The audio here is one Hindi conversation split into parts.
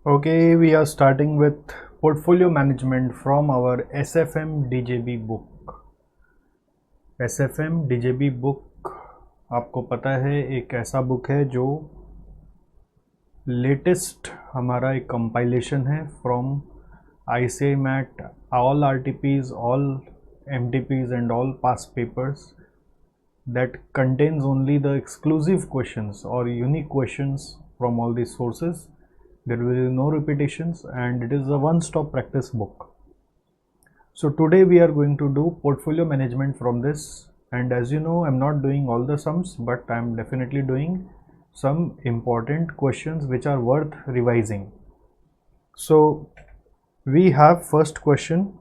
Okay, we are starting with portfolio management from our SFM DJB book. SFM DJB book आपको पता है एक ऐसा बुक है जो लेटेस्ट हमारा एक कंपाइलेशन है from ICMAT, all RTPs, all MTPs and all past papers that contains only the exclusive questions or unique questions from all these sources. There will be no repetitions and it is a one-stop practice book. So today we are going to do portfolio management from this, and as you know, I'm not doing all the sums, but I'm definitely doing some important questions which are worth revising. So we have first question.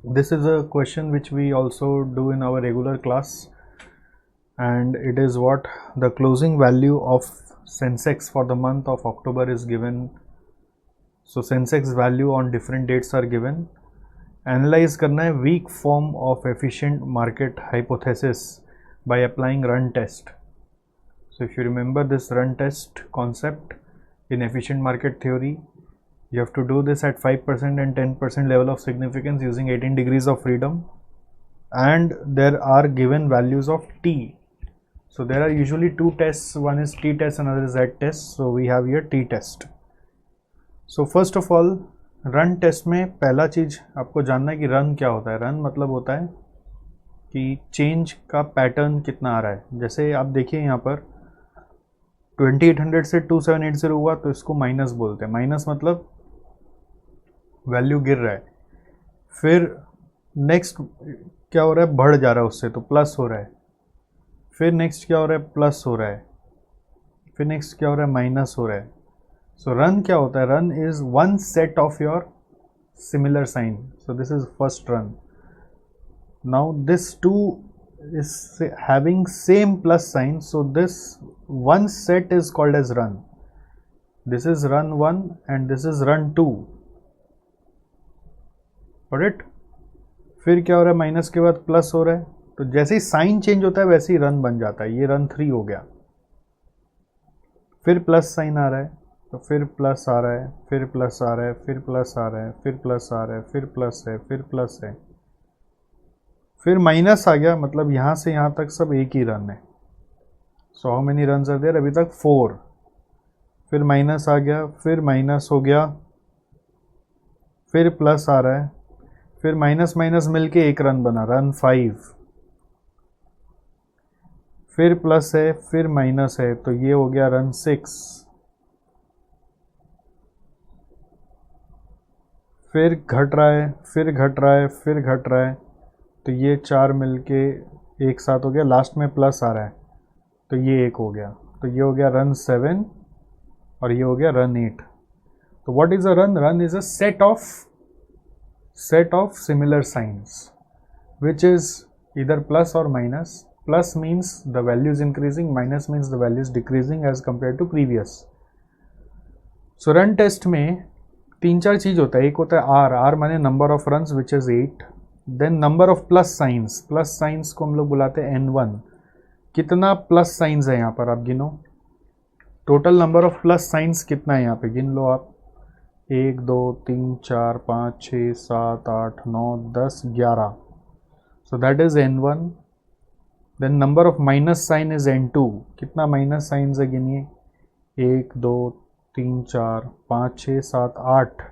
This is a question which we also do in our regular class, and it is what the closing value of Sensex for the month of October is given. So Sensex value on different dates are given. Analyze करना है weak form of efficient market hypothesis by applying run test. So if you remember this run test concept in efficient market theory, you have to do this at 5% and 10% level of significance using 18 degrees of freedom, and there are given values of T. So there are usually two tests, one is T test, another is Z test. So we have here T test. So first of all, run test में पहला चीज़ आपको जानना है कि रन क्या होता है. रन मतलब होता है कि चेंज का पैटर्न कितना आ रहा है. जैसे आप देखिए यहाँ पर 2800 से 2780 हुआ तो इसको माइनस बोलते हैं. माइनस मतलब वैल्यू गिर रहा है. फिर नेक्स्ट क्या हो रहा है, बढ़ जा रहा है उससे, तो प्लस हो रहा है. फिर नेक्स्ट क्या हो रहा है, प्लस हो रहा है. फिर नेक्स्ट क्या हो रहा है, माइनस हो रहा है. सो रन क्या होता है, run is one set of your similar sign. So this is first run. Now this two is having same plus sign, so this one set is called as run. This is run one and this is run two. Got it. फिर क्या हो रहा है, माइनस के बाद प्लस हो रहा है, तो जैसे ही साइन चेंज होता है वैसे ही रन बन जाता है. ये रन 3 हो गया. फिर प्लस साइन आ रहा है तो फिर प्लस आ रहा है, फिर प्लस आ रहा है, फिर प्लस आ रहा है, फिर प्लस आ रहा है, फिर प्लस है, फिर प्लस है, फिर माइनस आ गया. मतलब यहाँ से यहाँ तक सब एक ही रन है. So how many runs are there, अभी तक 4. फिर माइनस आ गया, फिर माइनस हो गया, फिर प्लस आ रहा है, फिर माइनस माइनस मिलके एक रन बना, रन 5. फिर प्लस है, फिर माइनस है, तो ये हो गया रन 6. फिर घट रहा है, फिर घट रहा है, फिर घट रहा है, तो ये 4 मिलके एक साथ हो गया. लास्ट में प्लस आ रहा है तो ये 1 हो गया. तो ये हो गया रन 7 और ये हो गया रन 8. तो what is a run? Run is a set of similar signs which is इधर प्लस और minus. Plus means the value is increasing, minus means the value is decreasing as compare to previous. So run test में 3-4 चीज़ होता है. एक होता है आर माने number of runs which is 8. Then number of plus signs. Plus signs को हम लोग बुलाते हैं N1. कितना प्लस साइंस है यहाँ पर आप गिनो. Total number of plus science कितना है यहाँ पे, गिन लो आप. 1 2 3 4 5 6 7 8 9 10 11. So that is N1. Then number of minus sign is N2. कितना माइनस साइंस है गिनिए. 1 2 3 4 5 6 7 8.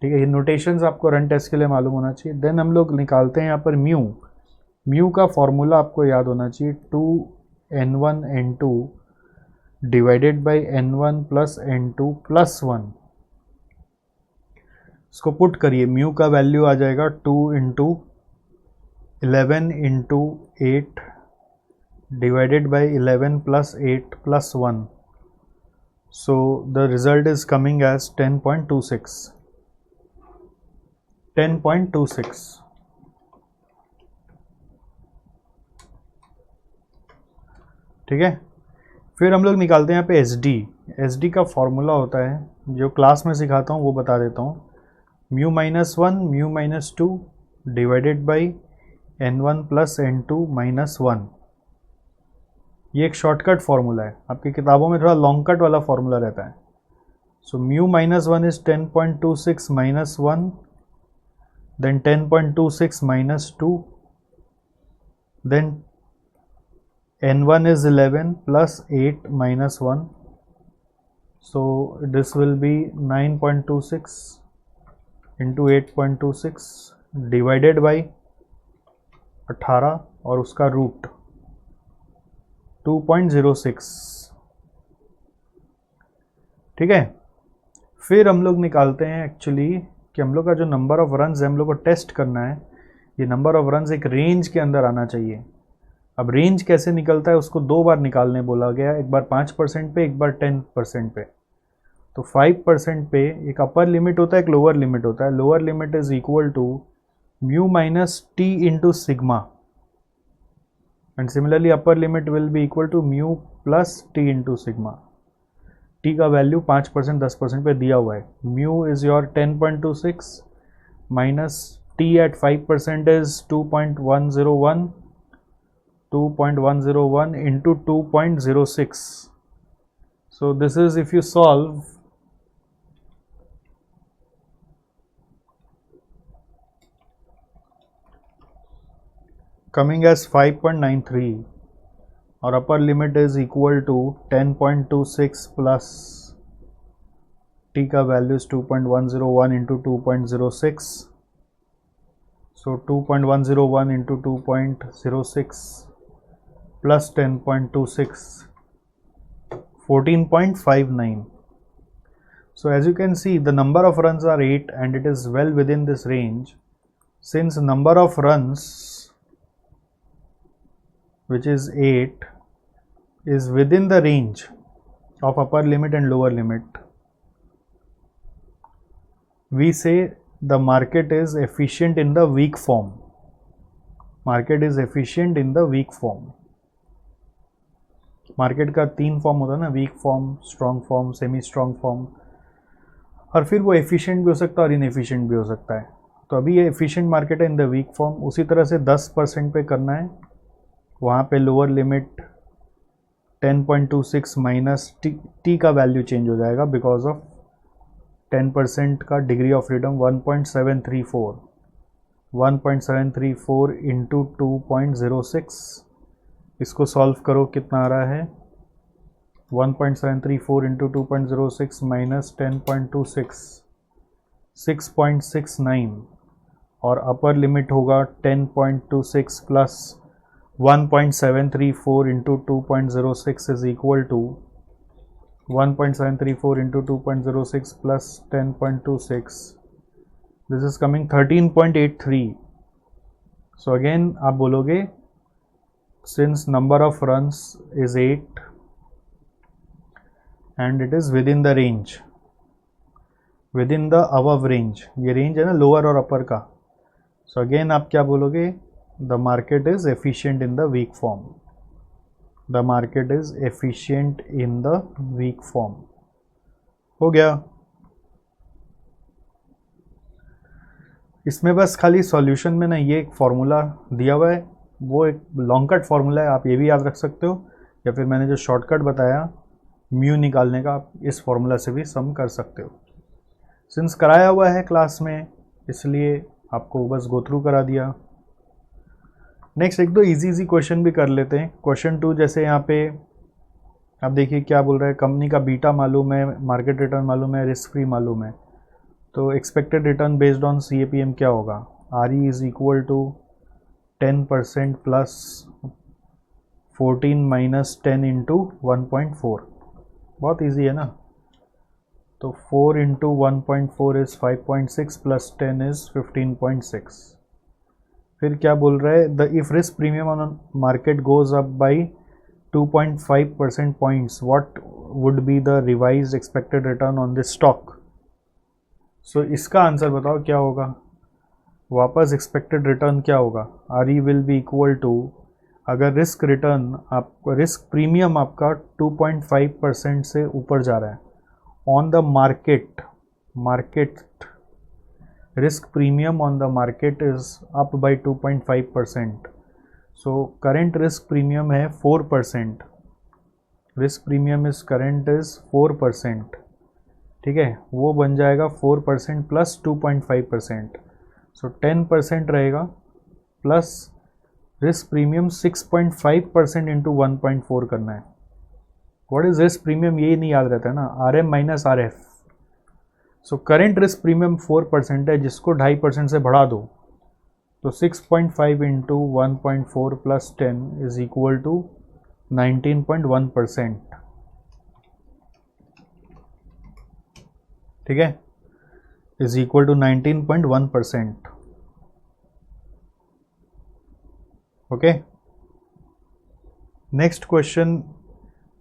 ठीक है, ये नोटेशंस आपको रन टेस्ट के लिए मालूम होना चाहिए. देन हम लोग निकालते हैं यहाँ पर म्यू. म्यू का फॉर्मूला आपको याद होना चाहिए. 2n1 n2 divided by n1 plus n2 plus 1. इसको पुट करिए. म्यू का वैल्यू आ जाएगा 2 into 11 into 8 divided by 11 plus 8 plus 1. So the result is coming as 10.26. 10.26. ठीक है. फिर हम लोग निकालते हैं यहाँ पे SD. SD का फॉर्मूला होता है, जो क्लास में सिखाता हूँ वो बता देता हूँ. Mu minus 1 mu minus 2 divided by N1 plus N2 minus 1. ये एक शॉर्टकट फार्मूला है. आपकी किताबों में थोड़ा लॉन्ग कट वाला फार्मूला रहता है. So mu minus 1 is 10.26 minus 1, then 10.26 minus 2, then n1 is 11 plus 8 minus 1. So this will be 9.26 into 8.26 divided by 18 और उसका रूट 2.06. ठीक है, फिर हम लोग निकालते हैं एक्चुअली कि हम लोग का जो नंबर ऑफ रन्स है हम लोग को टेस्ट करना है, ये नंबर ऑफ रन्स एक रेंज के अंदर आना चाहिए. अब रेंज कैसे निकलता है उसको दो बार निकालने बोला गया, एक बार 5% पे, एक बार 10% पे. तो 5% पे एक अपर लिमिट होता है, एक लोअर लिमिट होता है. Lower limit is equal to mu minus t into sigma, and similarly upper limit will be equal to mu plus t into sigma. T का वैल्यू 5% 10% पे दिया हुआ है. Mu is your 10.26 minus t at 5% is 2.101 into 2.06. So this is, if you solve, coming as 5.93, और upper limit is equal to 10.26 plus t का value is 2.101 into 2.06. So 2.101 into 2.06 plus 10.26, 14.59. So as you can see, the number of runs are 8 and it is well within this range. Since number of runs, which is 8, is within the range of upper limit and lower limit, we say the market is efficient in the weak form. Market is efficient in the weak form. Market का 3 फॉर्म होता है ना, weak form, strong form, semi strong form, और फिर वो एफिशिएंट भी हो सकता है और इनएफिशिएंट भी हो सकता है. तो अभी ये एफिशिएंट मार्केट है इन द वीक फॉर्म. उसी तरह से 10% पे करना है, वहाँ पे लोअर लिमिट 10.26 माइनस टी का वैल्यू चेंज हो जाएगा बिकॉज ऑफ 10% का डिग्री ऑफ फ्रीडम 1.734 इंटू 2.06. इसको सॉल्व करो, कितना आ रहा है 1.734 इंटू 2.06 माइनस 10.26 6.69, और अपर लिमिट होगा 10.26 plus 1.734 into 2.06 is equal to 1.734 into 2.06 plus 10.26. This is coming 13.83. So again आप बोलोगे since number of runs is 8 and it is within the range, within the above range, ये range है ना lower और upper का. So again आप क्या बोलोगे, the market is efficient in the weak form. The market is efficient in the weak form. हो गया. इसमें बस खाली सॉल्यूशन में ना ये एक फॉर्मूला दिया हुआ है, वो एक लॉन्ग कट फार्मूला है, आप ये भी याद रख सकते हो, या फिर मैंने जो शॉर्टकट बताया म्यू निकालने का, आप इस फॉर्मूला से भी सम कर सकते हो. सिंस कराया हुआ है क्लास में इसलिए आपको बस गो थ्रू करा दिया. नेक्स्ट एक दो इजी क्वेश्चन भी कर लेते हैं. क्वेश्चन 2 जैसे यहाँ पे आप देखिए क्या बोल रहा है, कंपनी का बीटा मालूम है, मार्केट रिटर्न मालूम है, रिस्क फ्री मालूम है, तो expected return based on CAPM क्या होगा. RE is equal to 10% plus 14 minus 10 into 1.4. बहुत ईजी है ना. तो 4 इंटू 1.4 इज 5.6 प्लस 10 इज 15.6. फिर क्या बोल रहा है, the if risk premium on market goes up by 2.5% points, what would be the revised expected return on this stock. So इसका आंसर बताओ क्या होगा. वापस एक्सपेक्टेड रिटर्न क्या होगा, RE will be equal to, अगर रिस्क रिटर्न आपका, रिस्क प्रीमियम आपका 2.5% से ऊपर जा रहा है on the market risk premium on the market is up by 2.5%. So current risk premium है 4%. Risk premium is current is 4%. ठीक है, वो बन जाएगा 4% प्लस 2.5%, सो 10% रहेगा प्लस रिस्क प्रीमियम 6.5% इंटू 1.4 करना है। व्हाट इज रिस्क प्रीमियम ये नहीं याद रहता है ना, RM minus RF। So current risk premium 4% है, जिसको 2.5% से बढ़ा दो तो 6.5 into 1.4 plus 10 is equal to 19.1%। ठीक है, is equal to 19.1%। Okay, next question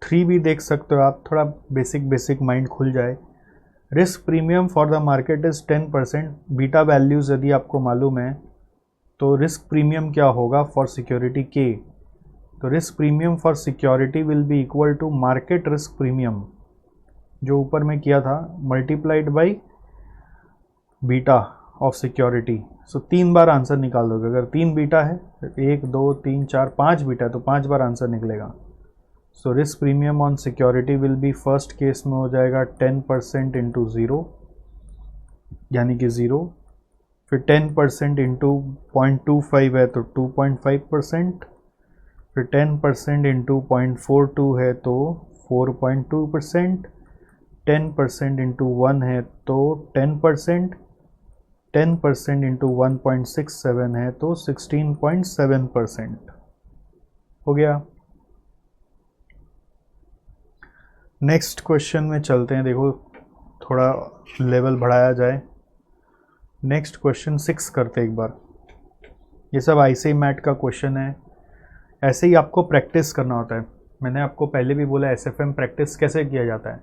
3 भी देख सकते हो आप, थोड़ा बेसिक माइंड खुल जाए। Risk premium for the market is 10%, beta values यदि आपको मालूम है तो रिस्क प्रीमियम क्या होगा फॉर सिक्योरिटी के, तो risk premium for security will be equal to market risk premium जो ऊपर में किया था multiplied by beta of security. So 3 बार आंसर निकाल दोगे, अगर 3 बीटा है 1 2 3 4 5 बीटा है तो 5 बार आंसर निकलेगा। So risk premium on security will B first case में हो जाएगा 10% इंटू 0 यानी कि 0, फिर 10% इंटू 0.25 है तो 2.5%, फिर 10% इंटू 0.42 है तो 4.2%, 10% इंटू 1 है तो 10%, 10% इंटू 1.67 है तो 16.7% हो गया। नेक्स्ट क्वेश्चन में चलते हैं, देखो थोड़ा लेवल बढ़ाया जाए। नेक्स्ट क्वेश्चन 6 करते एक बार। ये सब ICAI मैट का क्वेश्चन है, ऐसे ही आपको प्रैक्टिस करना होता है। मैंने आपको पहले भी बोला SFM प्रैक्टिस कैसे किया जाता है।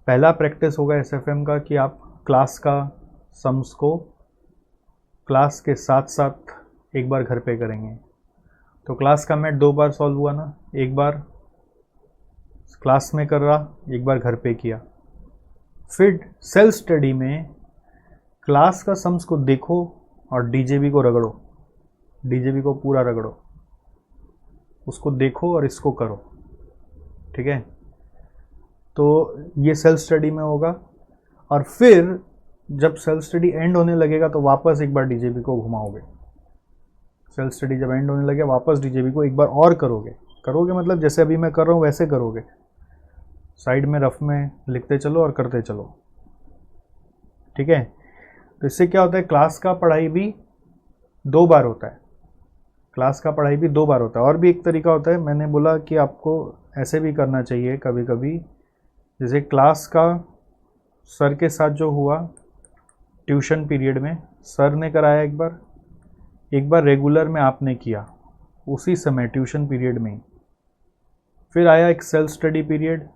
पहला प्रैक्टिस होगा SFM का कि आप क्लास का सम्स को क्लास के साथ साथ एक बार घर पे करेंगे। तो क्लास का मैट 2 बार सॉल्व हुआ ना, एक बार क्लास में कर रहा, एक बार घर पे किया। फिर सेल्फ स्टडी में क्लास का सम्स को देखो और DJB को रगड़ो, DJB को पूरा रगड़ो, उसको देखो और इसको करो। ठीक है, तो ये सेल्फ स्टडी में होगा। और फिर जब सेल्फ स्टडी एंड होने लगेगा तो वापस एक बार DJB को घुमाओगे। सेल्फ स्टडी जब एंड होने लगे वापस DJB को एक बार और करोगे मतलब जैसे अभी मैं कर रहा हूँ वैसे करोगे, साइड में रफ में लिखते चलो और करते चलो। ठीक है, तो इससे क्या होता है, क्लास का पढ़ाई भी 2 बार होता है, क्लास का पढ़ाई भी 2 बार होता है। और भी एक तरीका होता है, मैंने बोला कि आपको ऐसे भी करना चाहिए कभी कभी, जैसे क्लास का सर के साथ जो हुआ ट्यूशन पीरियड में, सर ने कराया एक बार रेगुलर में आपने किया उसी समय ट्यूशन पीरियड में ही, फिर आया एक सेल्फ स्टडी पीरियड,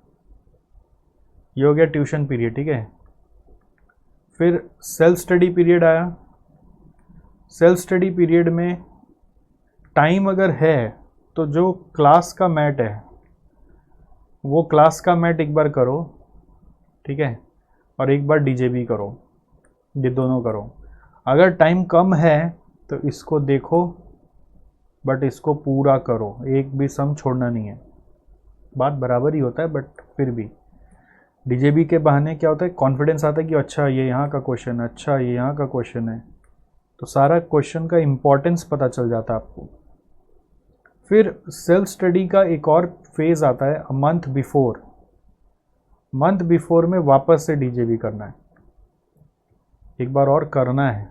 ये हो गया ट्यूशन पीरियड। ठीक है, फिर सेल्फ स्टडी पीरियड आया। सेल्फ स्टडी पीरियड में टाइम अगर है तो जो क्लास का मैट है वो क्लास का मैट एक बार करो, ठीक है, और एक बार DJB करो, ये दोनों करो। अगर टाइम कम है तो इसको देखो बट इसको पूरा करो, एक भी सम छोड़ना नहीं है। बात बराबर ही होता है बट फिर भी DJB के बहाने क्या होता है, कॉन्फिडेंस आता है कि अच्छा ये यहाँ का क्वेश्चन है, अच्छा ये यहाँ का क्वेश्चन है, तो सारा क्वेश्चन का इम्पोर्टेंस पता चल जाता है आपको। फिर सेल्फ स्टडी का एक और फेज़ आता है मंथ बिफोर में वापस से DJB करना है, एक बार और करना है।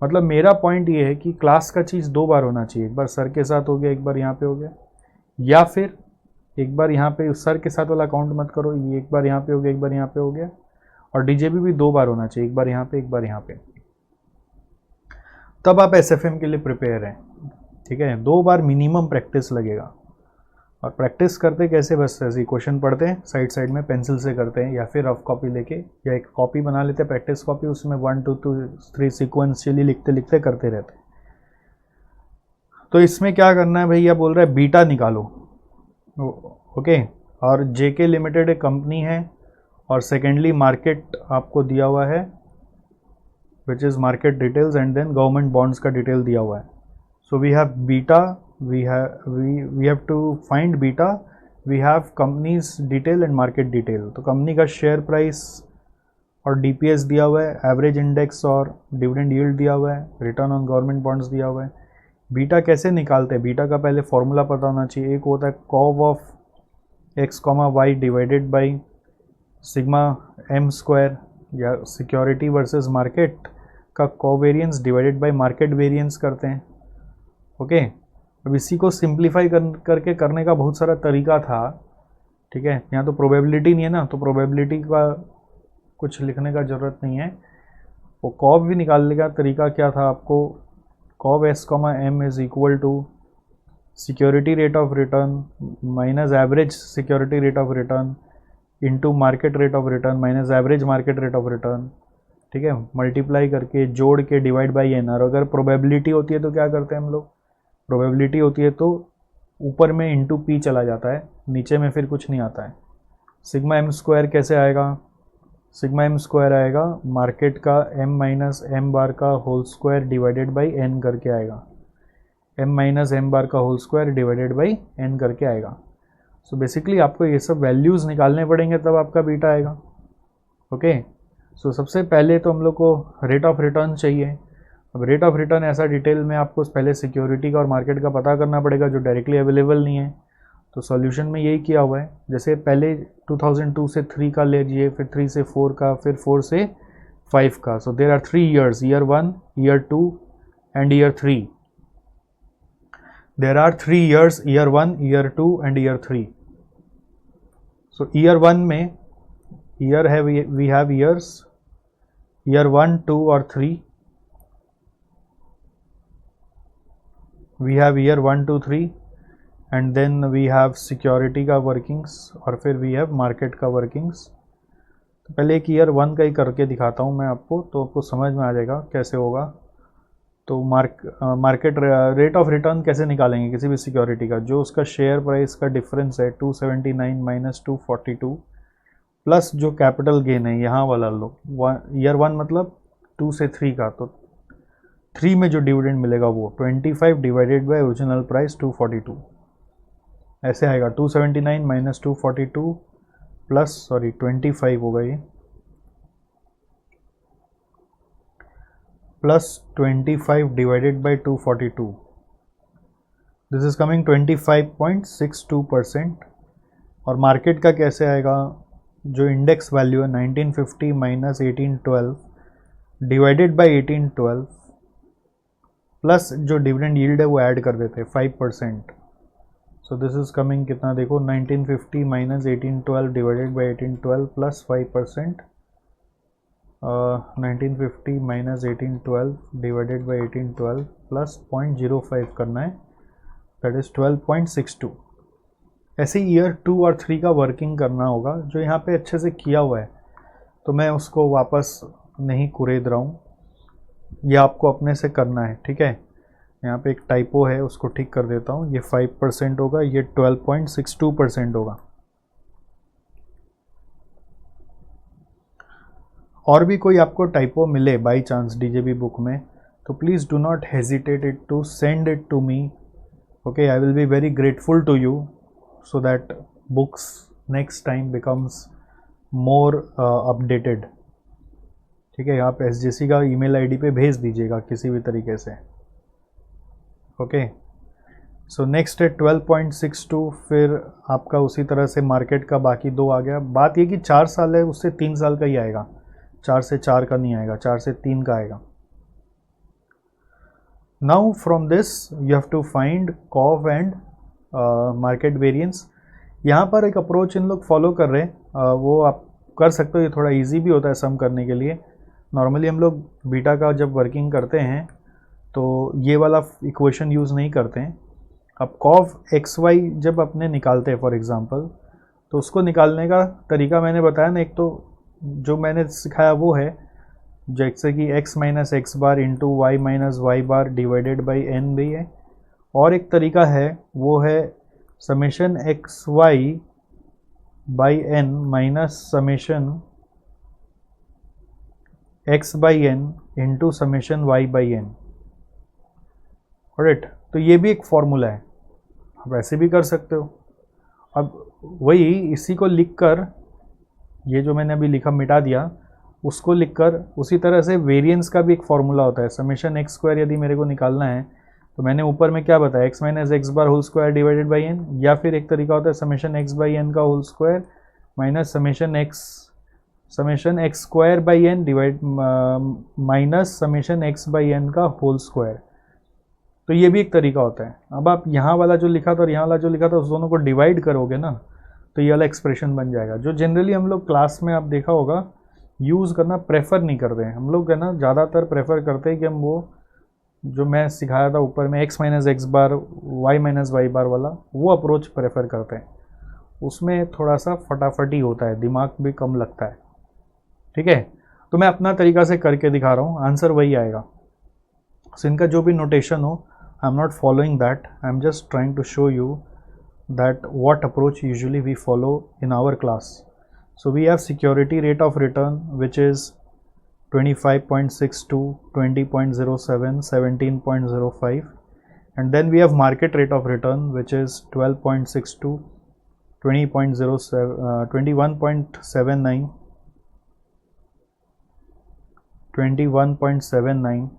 मतलब मेरा पॉइंट ये है कि क्लास का चीज़ 2 बार होना चाहिए, एक बार सर के साथ हो गया, एक बार यहाँ पे हो गया, या फिर एक बार यहाँ पे सर के साथ वाला काउंट मत करो, ये एक बार यहाँ पे हो गया, एक बार यहाँ पे हो गया। और DJB भी 2 बार होना चाहिए, एक बार यहाँ पे, एक बार यहाँ पे, तब आप SFM के लिए प्रिपेयर हैं। ठीक है, 2 बार मिनिमम प्रैक्टिस लगेगा। और प्रैक्टिस करते कैसे, बस ऐसे ही क्वेश्चन पढ़ते हैं, साइड में पेंसिल से करते हैं, या फिर रफ कॉपी लेके या एक कॉपी बना लेते हैं प्रैक्टिस कॉपी, उसमें 1 2 3 सिक्वेंशियली लिखते करते रहते हैं। तो इसमें क्या करना है भैया, बोल रहा है बीटा निकालो। ओके, और JK लिमिटेड एक कंपनी है, और सेकेंडली मार्केट आपको दिया हुआ है which is market details, and then government bonds का डिटेल दिया हुआ है। So we have beta, we have to find beta, we have company's detail and market detail। तो कंपनी का शेयर प्राइस और डीपीएस दिया हुआ है, एवरेज इंडेक्स और डिविडेंड यील्ड दिया हुआ है, रिटर्न ऑन गवर्नमेंट बॉन्ड्स दिया हुआ है। बीटा कैसे निकालते हैं? बीटा का पहले फॉर्मूला पता होना चाहिए। एक होता है cov of X comma Y divided by sigma M square, या सिक्योरिटी वर्सेस मार्केट का covariance divided by market variance करते हैं। ओके, अब इसी को सिंप्लीफाई करके करने का बहुत सारा तरीका था, ठीक है। यहाँ तो प्रोबेबिलिटी नहीं है ना, तो प्रोबेबिलिटी का कुछ लिखने का ज़रूरत नहीं है। वो कॉव भी निकालने का तरीका क्या था आपको, cov S comma M is equal to security rate of return minus average security rate of return into market rate of return minus average market rate of return, ठीक है, मल्टीप्लाई करके जोड़ के डिवाइड बाई एन। और अगर प्रोबेबिलिटी होती है तो क्या करते हैं हम लोग, प्रोबेबिलिटी होती है तो ऊपर में इंटू पी चला जाता है, नीचे में फिर कुछ नहीं आता है। सिग्मा एम स्क्वायर कैसे आएगा, सिग्मा एम स्क्वायर आएगा मार्केट का एम माइनस एम बार का whole square divided by N करके आएगा, एम माइनस एम बार का whole square divided by N करके आएगा। सो बेसिकली आपको ये सब वैल्यूज़ निकालने पड़ेंगे तब आपका बीटा आएगा। ओके, सो सबसे पहले तो हम लोग को रेट ऑफ रिटर्न चाहिए। अब रेट ऑफ रिटर्न ऐसा डिटेल में आपको पहले सिक्योरिटी का और मार्केट का पता करना पड़ेगा जो डायरेक्टली अवेलेबल नहीं है। तो सॉल्यूशन में यही किया हुआ है, जैसे पहले 2002 से 3 का लीजिए, फिर 3 से 4 का, फिर 4 से 5 का। So there are 3 years, year 1, year 2 and year 3। There are 3 years, year 1, year 2 and year 3. So year 1 में year we have years, year 1, 2 और 3. We have year 1, 2, 3 and then we have security का workings और फिर we have market का workings. तो पहले एक year 1 का ही करके दिखाता हूँ मैं आपको, तो आपको समझ में आ जाएगा कैसे होगा। तो मार्केट रेट ऑफ रिटर्न कैसे निकालेंगे किसी भी सिक्योरिटी का, जो उसका शेयर प्राइस का डिफरेंस है 279 माइनस 242 प्लस जो कैपिटल गेन है यहाँ वाला लो, ईयर 1 मतलब 2 से 3 का, तो 3 में जो डिविडेंड मिलेगा वो 25 डिवाइडेड बाय ओरिजिनल प्राइस 242 ऐसे आएगा। 279 माइनस 242 प्लस 25 होगा ये, plus 25 divided by 242, this is coming 25.62%। और मार्केट का कैसे आएगा, जो इंडेक्स वैल्यू है 1950 माइनस 1812 डिवाइडेड बाय 1812 प्लस जो डिविडेंड यील्ड है वो ऐड कर देते हैं 5%। सो दिस इज कमिंग कितना देखो, 1950 minus 1812 divided by 1812 plus 5%, 1950 minus 1812 divided by 1812 plus 0.05 करना है, दैट इज़ 12.62। ऐसे ईयर 2 और 3 का वर्किंग करना होगा, जो यहाँ पे अच्छे से किया हुआ है, तो मैं उसको वापस नहीं कुरेद रहा हूँ, ये आपको अपने से करना है, ठीक है। यहाँ पे एक टाइपो है, उसको ठीक कर देता हूँ, ये 5% होगा, ये 12.62% होगा। और भी कोई आपको टाइपो मिले बाई चांस डीजेबी बुक में, तो please do not hesitate it to send it to me, okay. I will be very grateful to you so that books next time becomes more updated, ठीक है। आप SJC का ईमेल आईडी पे भेज दीजिएगा किसी भी तरीके से, ओके। सो नेक्स्ट है 12.62, फिर आपका उसी तरह से मार्केट का बाकी 2 आ गया। बात ये कि 4 साल है, उससे 3 साल का ही आएगा, 4 से 4 का नहीं आएगा, 4 से 3 का आएगा। Now from this you have to find cov and market variance. यहाँ पर एक अप्रोच इन लोग फॉलो कर रहे हैं, वो आप कर सकते हो, ये थोड़ा इजी भी होता है सम करने के लिए। नॉर्मली हम लोग बीटा का जब वर्किंग करते हैं तो ये वाला इक्वेशन यूज़ नहीं करते हैं। अब कॉव XY जब अपने निकालते हैं फॉर एग्जांपल, तो उसको निकालने का तरीका मैंने बताया ना, एक तो जो मैंने सिखाया वो है जैसे कि x minus X bar into Y minus Y bar divided by N भी है, और एक तरीका है वो है summation X Y by N minus summation X by N into summation Y by N. Alright, तो ये भी एक फॉर्मूला है, आप ऐसे भी कर सकते हो। अब वही इसी को लिखकर, ये जो मैंने अभी लिखा मिटा दिया, उसको लिखकर उसी तरह से वेरिएंस का भी एक फॉर्मूला होता है, समेशन एक्स स्क्वायर यदि मेरे को निकालना है तो मैंने ऊपर में क्या बताया, X minus X bar whole square divided by N, या फिर एक तरीका होता है समेशन एक्स बाई एन का whole square minus summation X square by N divide minus summation X by N का होल स्क्वायर। तो ये भी एक तरीका होता है। अब आप यहाँ वाला जो लिखा था और यहाँ वाला जो लिखा था उस दोनों को डिवाइड करोगे ना तो ये वाला एक्सप्रेशन बन जाएगा, जो जनरली हम लोग क्लास में आप देखा होगा यूज़ करना प्रेफर नहीं करते हैं। हम लोग है ना ज़्यादातर प्रेफर करते हैं कि हम वो जो मैं सिखाया था ऊपर में एक्स माइनस एक्स बार वाई माइनस वाई बार वाला, वो अप्रोच प्रेफर करते हैं। उसमें थोड़ा सा फटाफटी होता है, दिमाग भी कम लगता है। ठीक है, तो मैं अपना तरीका से करके दिखा रहा हूँ, आंसर वही आएगा। सो इनका जो भी नोटेशन हो, I am not following that, I am just trying to show you that what approach usually we follow in our class. So we have security rate of return which is 25.62, 20.07, 17.05, and then we have market rate of return which is 12.62, 20.07, 21.79, 21.79,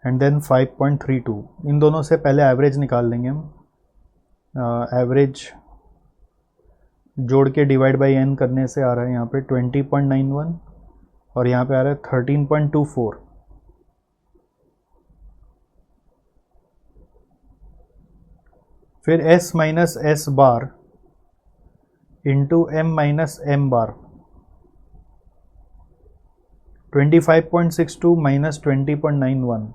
and then 5.32। इन दोनों से पहले एवरेज निकाल लेंगे हम। एवरेज जोड़ के डिवाइड बाई एन करने से आ रहा है यहाँ पे 20.91 और यहाँ पे आ रहा है 13.24। फिर S minus S bar into M minus M bar, 25.62 minus 20.91,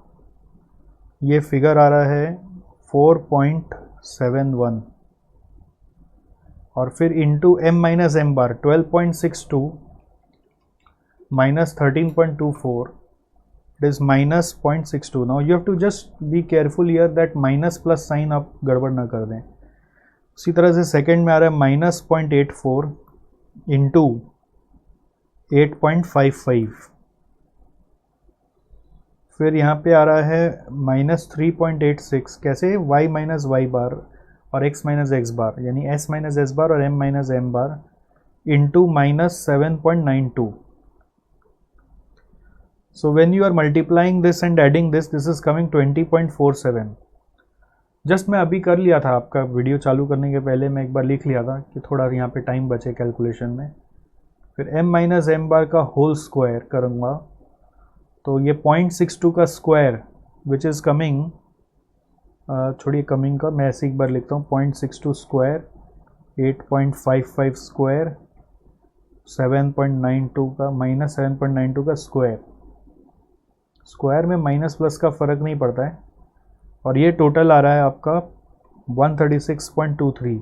ये फिगर आ रहा है 4.71, और फिर into M minus M bar 12.62 minus 13.24, it is minus 0.62। Now you have to just be careful here that minus plus sign आप गड़बड़ ना कर दें। उसी तरह से सेकेंड में आ रहा है माइनस 0.84 इंटू 8.55, फिर यहाँ पे आ रहा है माइनस 3.86, कैसे, y माइनस वाई बार और x माइनस एक्स बार, यानी s माइनस एस बार और m minus M bar into minus 7.92। So when you are multiplying this and adding this is coming 20.47। Just मैं अभी कर लिया था, आपका वीडियो चालू करने के पहले मैं एक बार लिख लिया था कि थोड़ा यहाँ पे टाइम बचे कैलकुलेशन में। फिर m माइनस एम बार का होल स्क्वायर करूँगा तो ये 0.62 का स्क्वायर विच इज़ कमिंग, छोड़िए कमिंग का, मैं ऐसे एक बार लिखता हूँ, 0.62 स्क्वायर, 8.55 स्क्वायर, 7.92 का माइनस 7.92 का स्क्वायर। स्क्वायर में माइनस प्लस का फ़र्क नहीं पड़ता है, और ये टोटल आ रहा है आपका 136.23।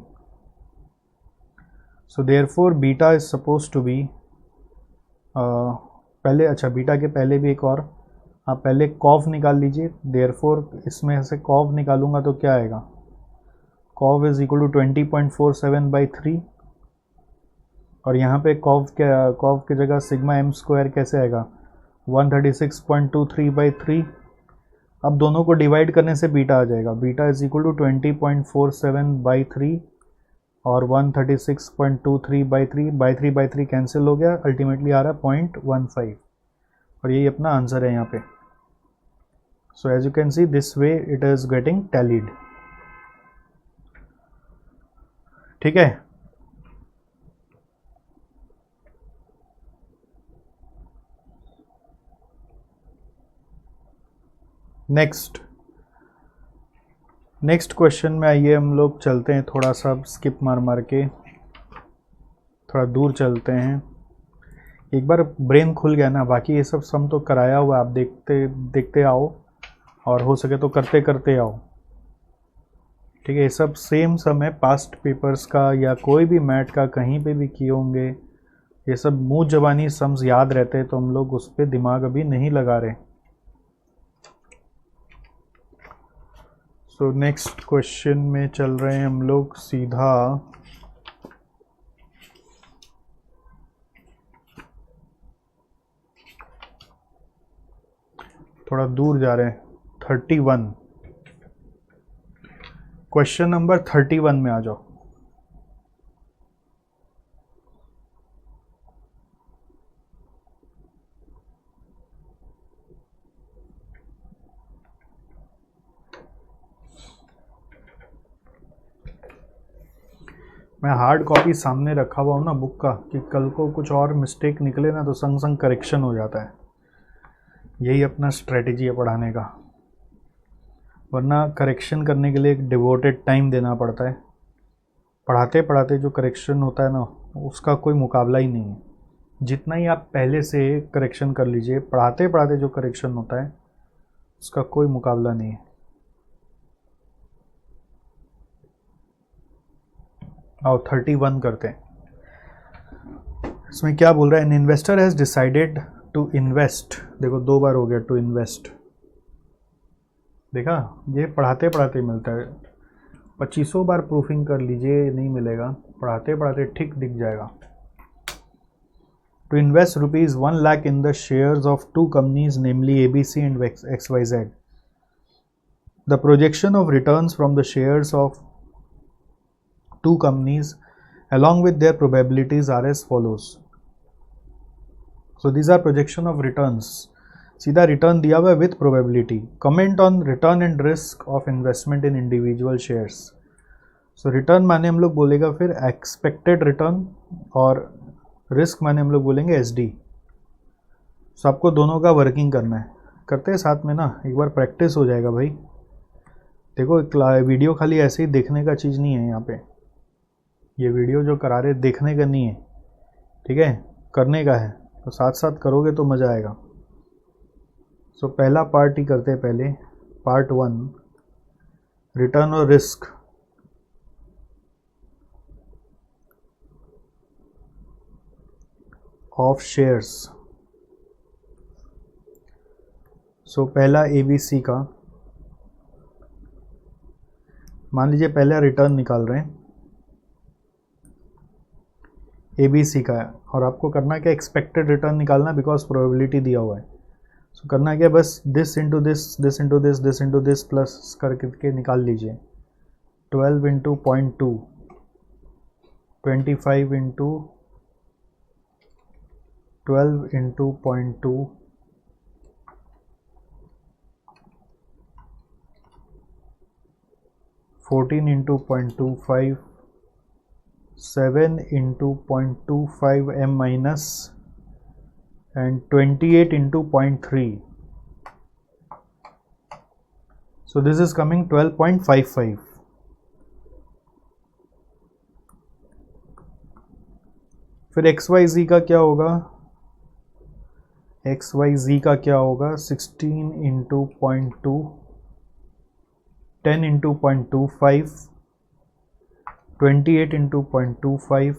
So therefore beta is suppose to be, पहले अच्छा बीटा के पहले भी एक और, आप पहले कॉफ निकाल लीजिए। देयरफॉर इसमें से कॉफ निकालूंगा तो क्या आएगा, कॉफ इज इक्वल टू 20.47/3, और यहाँ पे कॉफ के जगह सिग्मा एम स्क्वायर कैसे आएगा, 136.23/3। अब दोनों को डिवाइड करने से बीटा आ जाएगा, बीटा इज इक्वल टू 20.47/3 और 136.23/3 कैंसिल हो गया, अल्टीमेटली आ रहा है 0.15, और यही अपना आंसर है यहाँ पे। So as you can see this way it is getting tallied. ठीक है, नेक्स्ट क्वेश्चन में आइए हम लोग चलते हैं, थोड़ा सा स्किप मार के थोड़ा दूर चलते हैं। एक बार ब्रेन खुल गया ना, बाकी ये सब सम तो कराया हुआ, आप देखते आओ और हो सके तो करते करते आओ। ठीक है, ये सब सेम सम है, पास्ट पेपर्स का या कोई भी मैथ का कहीं पे भी किए होंगे। ये सब मुँह जबानी सम्स याद रहते हैं, तो हम लोग उस पर दिमाग अभी नहीं लगा रहे। सो नेक्स्ट क्वेश्चन में चल रहे हैं हम लोग सीधा, थोड़ा दूर जा रहे हैं, 31, क्वेश्चन नंबर 31 में आ जाओ। मैं हार्ड कॉपी सामने रखा हुआ हूँ ना बुक का, कि कल को कुछ और मिस्टेक निकले ना तो संग संग करेक्शन हो जाता है। यही अपना स्ट्रेटेजी है पढ़ाने का, वरना करेक्शन करने के लिए एक डिवोटेड टाइम देना पड़ता है। पढ़ाते पढ़ाते जो करेक्शन होता है ना उसका कोई मुकाबला ही नहीं है। जितना ही आप पहले से करेक्शन कर लीजिए, पढ़ाते पढ़ाते जो करेक्शन होता है उसका कोई मुकाबला नहीं है। आओ 31 करते हैं। इसमें क्या बोल रहा है, an investor has decided to invest. देखो 2 बार हो गया टू इन्वेस्ट, देखा, ये पढ़ाते पढ़ाते मिलता है। 2500 बार प्रूफिंग कर लीजिए नहीं मिलेगा, पढ़ाते पढ़ाते ठीक दिख जाएगा। To invest ₹1 lakh in the shares of 2 companies namely ABC and XYZ। The projection of returns from the shares of 2 companies along with their probabilities are as follows. So these are projection of returns. सीधा रिटर्न दिया हुआ है with probability. Comment on return and risk of investment in individual shares. So return माने हम लोग बोलेगा फिर एक्सपेक्टेड रिटर्न, और रिस्क माने हम लोग बोलेंगे SD। सो आपको दोनों का वर्किंग करना है, करते हैं साथ में ना, एक बार प्रैक्टिस हो जाएगा भाई। देखो वीडियो खाली ऐसे ही देखने का चीज़ नहीं है यहाँ पे, ये वीडियो जो करा रहे देखने का नहीं है, ठीक है, करने का है। तो साथ साथ करोगे तो मज़ा आएगा। सो पहला पार्ट ही करते हैं पहले, पार्ट 1, रिटर्न और रिस्क। Of shares. सो पहला ABC का, मान लीजिए पहले रिटर्न निकाल रहे हैं ABC का है, और आपको करना क्या, एक्सपेक्टेड रिटर्न निकालना, बिकॉज प्रोबेबिलिटी दिया हुआ है। सो करना क्या, बस this into this, this into this, this into this plus करके निकाल लीजिए। 12 into 0.2, 25 into 12 into 0.2, 14 into 0.25, 7 into 0.25 m minus, and 28 into 0.3. So this is coming 12.55. फिर XYZ का क्या होगा, XYZ का क्या होगा, 16 into 0.2, 10 into 0.25, 28 into 0.25,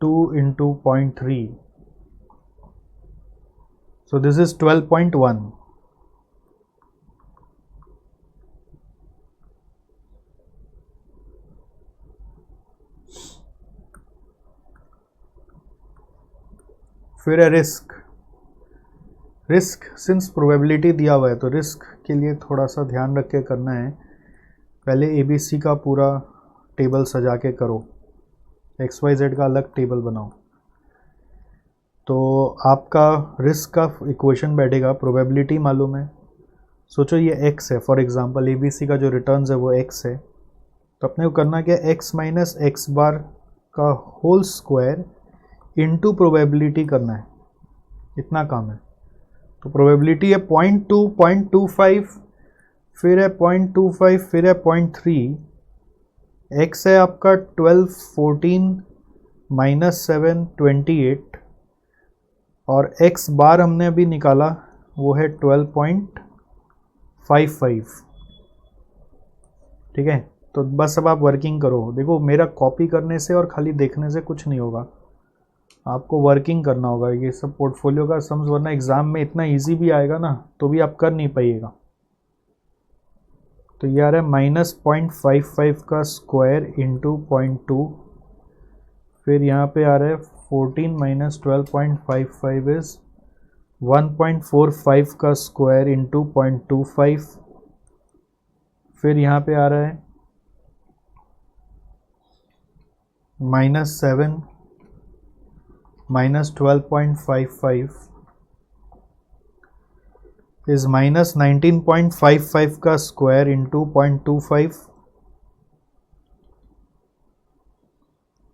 2 into 0.3. So this is 12.1. फिर है रिस्क। रिस्क सिंस प्रोबेबिलिटी दिया हुआ है तो रिस्क के लिए थोड़ा सा ध्यान रख के करना है। पहले ABC का पूरा टेबल सजा के करो, XYZ का अलग टेबल बनाओ। तो आपका रिस्क का इक्वेशन बैठेगा, प्रोबेबिलिटी मालूम है, सोचो ये x है, फॉर एग्जांपल ABC का जो रिटर्न्स है वो x है, तो अपने को करना क्या, x माइनस एक्स बार का होल स्क्वायर इनटू प्रोबेबिलिटी करना है, इतना काम है। तो प्रोबेबिलिटी है 0.2, 0.25, फिर है 0.25, फिर है 0.3, x है आपका 12, 14 माइनस 7, 28, और x बार हमने अभी निकाला वो है 12.55, ठीक है। तो बस अब आप वर्किंग करो। देखो मेरा कॉपी करने से और खाली देखने से कुछ नहीं होगा, आपको वर्किंग करना होगा ये सब पोर्टफोलियो का सम्स, वरना एग्ज़ाम में इतना इजी भी आएगा ना तो भी आप कर नहीं पाइएगा। तो ये आ रहा है -0.55 का स्क्वायर इंटू 0.2, फिर यहाँ पे आ रहा है 14 माइनस 12.55 इज 1.45 का स्क्वायर इंटू 0.25, फिर यहाँ पे आ रहा है -7 minus 12.55 is minus 19.55 का square into 0.25,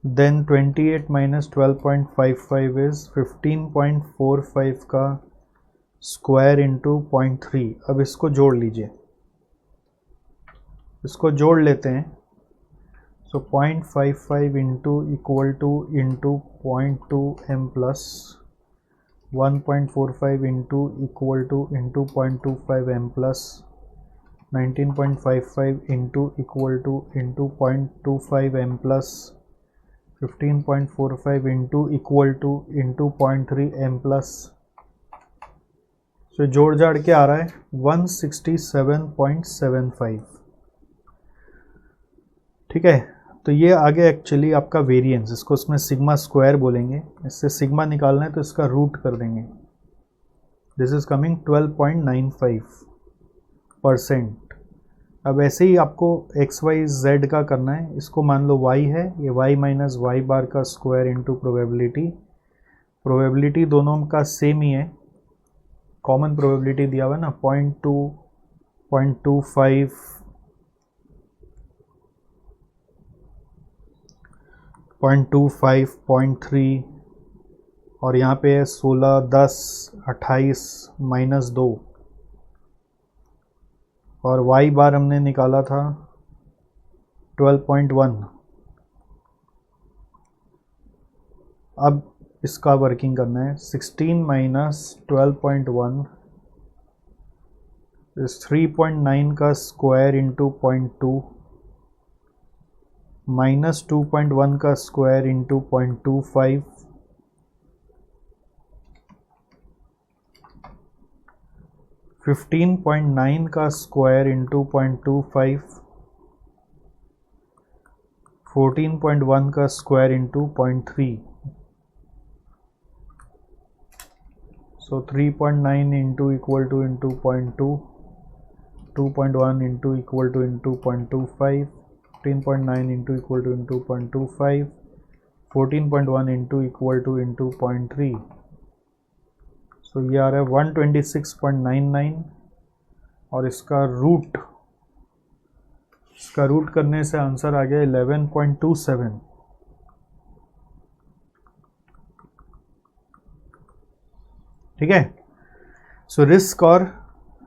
then 28 minus 12.55 is 15.45 का स्क्वायर इंटू 0.3। अब इसको जोड़ लीजिए, इसको जोड़ लेते हैं। So 0.55 into equal to into 0.2 m plus 1.45 into equal to into 0.25 m plus 19.55 into equal to into 0.25 m plus 15.45 into equal to into 0.3 m plus. So जोड़ जाड़ के आ रहा है 167.75। ठीक है, तो ये आगे एक्चुअली आपका वेरिएंस, इसको इसमें सिग्मा स्क्वायर बोलेंगे। इससे सिग्मा निकालना है तो इसका रूट कर देंगे। This is coming 12.95%। अब ऐसे ही आपको एक्स वाई जेड का करना है। इसको मान लो y है, ये y माइनस वाई बार का स्क्वायर इंटू प्रोबेबिलिटी। प्रोबेबिलिटी दोनों का सेम ही है, कॉमन प्रोबेबिलिटी दिया हुआ है ना, 0.2, 0.25, 0.25, 0.3 और यहाँ पे है 16, 10, 28 माइनस 2 और y बार हमने निकाला था 12.1। अब इसका वर्किंग करना है। 16 माइनस 12.1 इस 3.9 का स्क्वायर इंटू 0.2 माइनस 2.1 का स्क्वायर इंटू 0.25 15.9 का स्क्वायर इंटू 0.25 14.1 का square into 0.3। So 3.9 into equal to into 0.2, 2.1 into equal to into 0.25, 15.9 into equal to into 0.25, 14.1 into equal to into 0.3। सो ये आ रहा है 126.99 और इसका रूट करने से आंसर आ गया 11.27। ठीक है, सो रिस्क और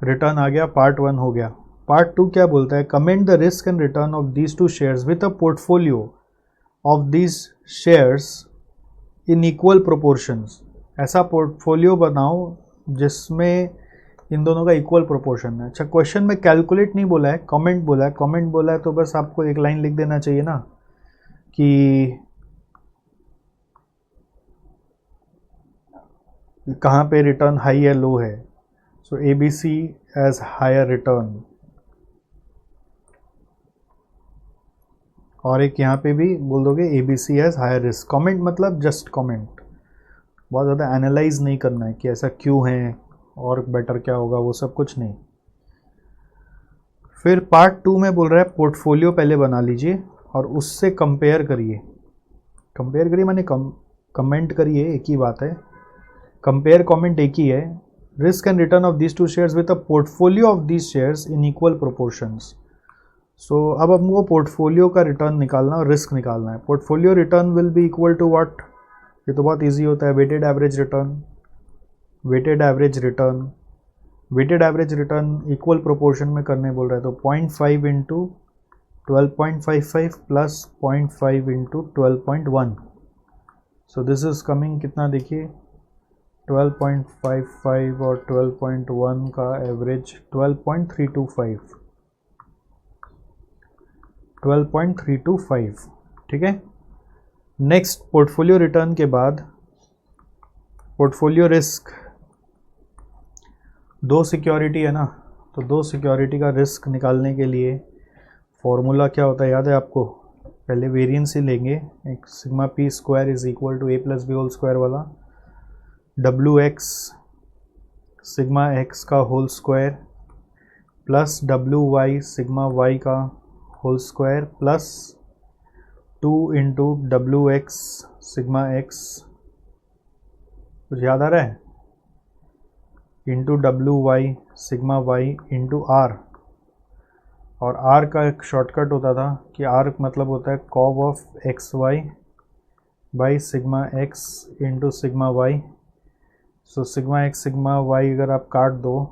रिटर्न आ गया, पार्ट 1 हो गया। पार्ट 2 क्या बोलता है? Comment the risk and return of these two shares with a portfolio of these shares in equal proportions. ऐसा पोर्टफोलियो बनाओ जिसमें इन दोनों का इक्वल प्रोपोर्शन है। अच्छा, क्वेश्चन में कैलकुलेट नहीं बोला है, कमेंट बोला है। कमेंट बोला है तो बस आपको एक लाइन लिख देना चाहिए ना कि कहाँ पे रिटर्न हाई है, लो है। So ABC has higher return, और एक यहाँ पे भी बोल दोगे ABC has higher risk. Comment मतलब जस्ट कमेंट, बहुत ज़्यादा एनालाइज नहीं करना है कि ऐसा क्यों है और बेटर क्या होगा, वो सब कुछ नहीं। फिर पार्ट 2 में बोल रहा है पोर्टफोलियो पहले बना लीजिए और उससे कंपेयर करिए। कंपेयर करिए माने कमेंट करिए, एक ही बात है। कंपेयर कमेंट एक ही है। Risk and return of these two shares with a portfolio of these shares in equal proportions. So अब हमको पोर्टफोलियो का रिटर्न निकालना और रिस्क निकालना है। Portfolio return will be equal to what? ये तो बहुत इजी होता है, weighted average return. Weighted average return, weighted average return equal proportion में करने बोल रहा है, तो 0.5 into 12.55 plus 0.5 into 12.1। So this is coming कितना, देखिए 12.55 और 12.1 का एवरेज 12.325, 12.325। ठीक है, नेक्स्ट पोर्टफोलियो रिटर्न के बाद पोर्टफोलियो रिस्क। दो सिक्योरिटी है ना, तो दो सिक्योरिटी का रिस्क निकालने के लिए फॉर्मूला क्या होता है, याद है आपको? पहले वेरिएंस ही लेंगे, एक sigma P square is equal to A plus B whole square वाला, डब्ल्यू एक्स सिग्मा एक्स का whole square plus W Y sigma Y का whole square plus 2 into W X sigma X, कुछ याद आ रहा है, into W Y sigma Y into R. और आर का एक शॉर्टकट होता था कि आर मतलब होता है cov of X Y by sigma X into sigma Y. So sigma X sigma Y अगर आप काट दो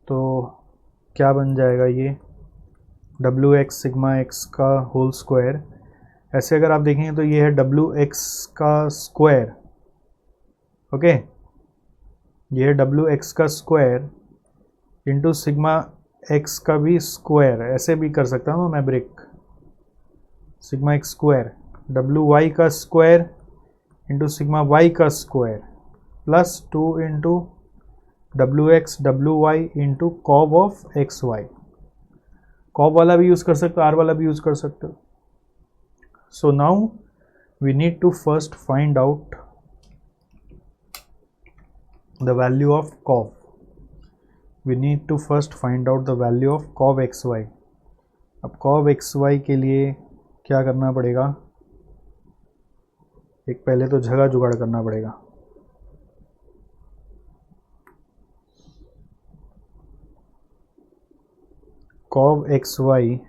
तो क्या बन जाएगा, ये डब्ल्यू एक्स सिग्मा एक्स का होल स्क्वायर। ऐसे अगर आप देखेंगे तो ये है डब्ल्यू एक्स का स्क्वायर, ओके, ये है डब्ल्यू एक्स का स्क्वायर इंटू सिग्मा एक्स का भी स्क्वायर। ऐसे भी कर सकता हूँ मैं break, sigma X square W Y का स्क्वायर इंटू सिग्मा वाई का square plus 2 into W X W Y into cov of X Y. Cov वाला भी यूज़ कर सकते हो, आर वाला भी यूज़ कर सकते हो। So now we need to first find out the value of cov. We need to first find out the value of cov X Y. अब कॉब एक्स वाई के लिए क्या करना पड़ेगा, एक पहले तो जगह जुगाड़ करना पड़ेगा। Cov X Y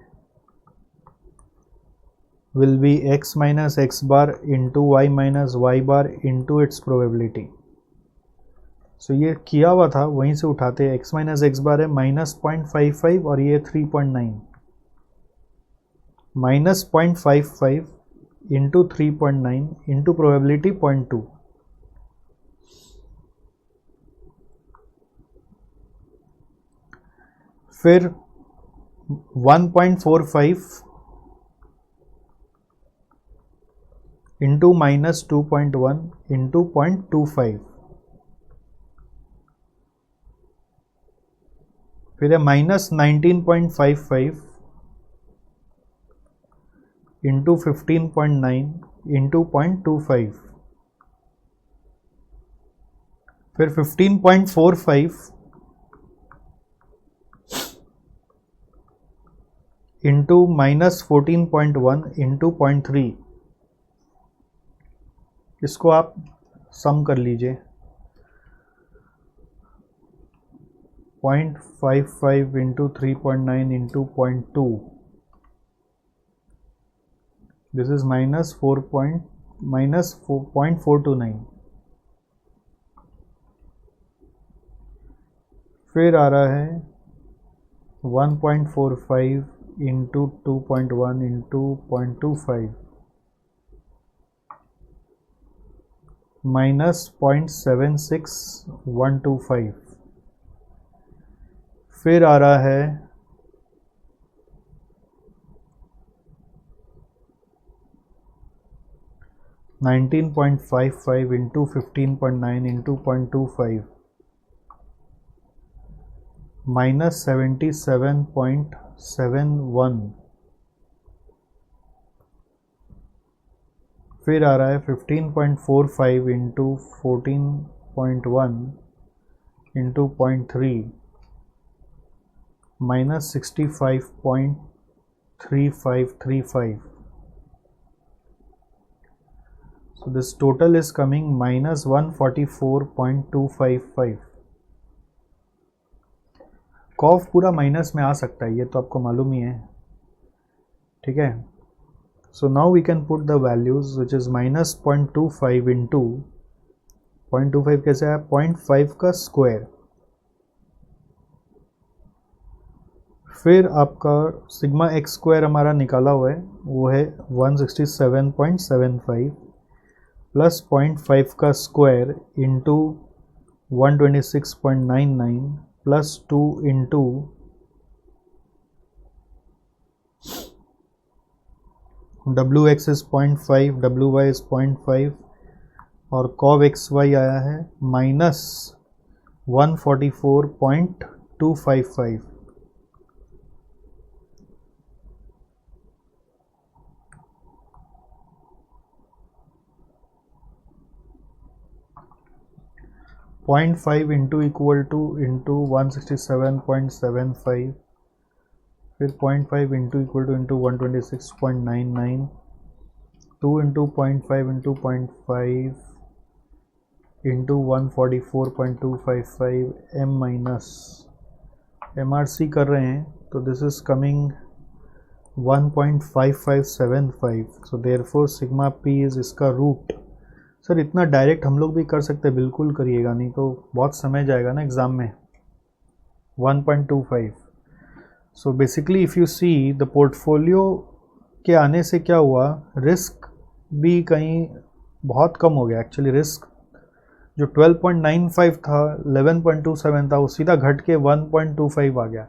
will be x minus x bar into y minus y bar into its probability। सो ये किया हुआ था, वहीं से उठाते हैं। x माइनस एक्स बार है -0.55 और ये 3.9, -0.55 इंटू 3.9 इंटू प्रोबेबिलिटी 0.2। फिर 1.45 इंटू -2.1 इंटू 0.25। फिर है -19.55 इंटू 15.9 इंटू 0.25। फिर 15.45 इंटू -14.1 इंटू 0.3। इसको आप सम कर लीजिए, 0.55 इंटू 3.9 इंटू 0.2, दिस इज -4.29। फिर आ रहा है 1.45 इंटू 2.1 इंटू 0.25 -0.76125। फिर आ रहा है 19.55 इंटू 15.9 इंटू 0.25 -77.71। फिर आ रहा है 15.45 into 14.1 into 0.3 -65.3535। So this total is coming -144.255। कॉफ पूरा माइनस में आ सकता है, ये तो आपको मालूम ही है, ठीक है। So now we can put the values which is -0.25 into 0.25 कैसे है, 0.5 का स्क्वायर। फिर आपका सिग्मा एक्स स्क्वायर हमारा निकाला हुआ है, वो है 167.75 प्लस 0.5 का square into 126.99 plus 2 into W X is 0.5, W Y is 0.5 और कॉब एक्स वाई आया है -144.255। Point 5 into equal to into 167.75, फिर 0.5 into equal to into 126.99, 2 into 0.5 into 0.5 into 144.255 M minus M R C कर रहे हैं तो this is coming 1.5575, so therefore sigma P is इसका रूट। सर इतना डायरेक्ट हम लोग भी कर सकते हैं, बिल्कुल करिएगा, नहीं तो बहुत समय जाएगा ना एग्ज़ाम में। 1.25। So basically if you see the portfolio के आने से क्या हुआ, रिस्क भी कहीं बहुत कम हो गया। एक्चुअली रिस्क जो 12.95 था, 11.27 था, वो सीधा घट के 1.25 आ गया,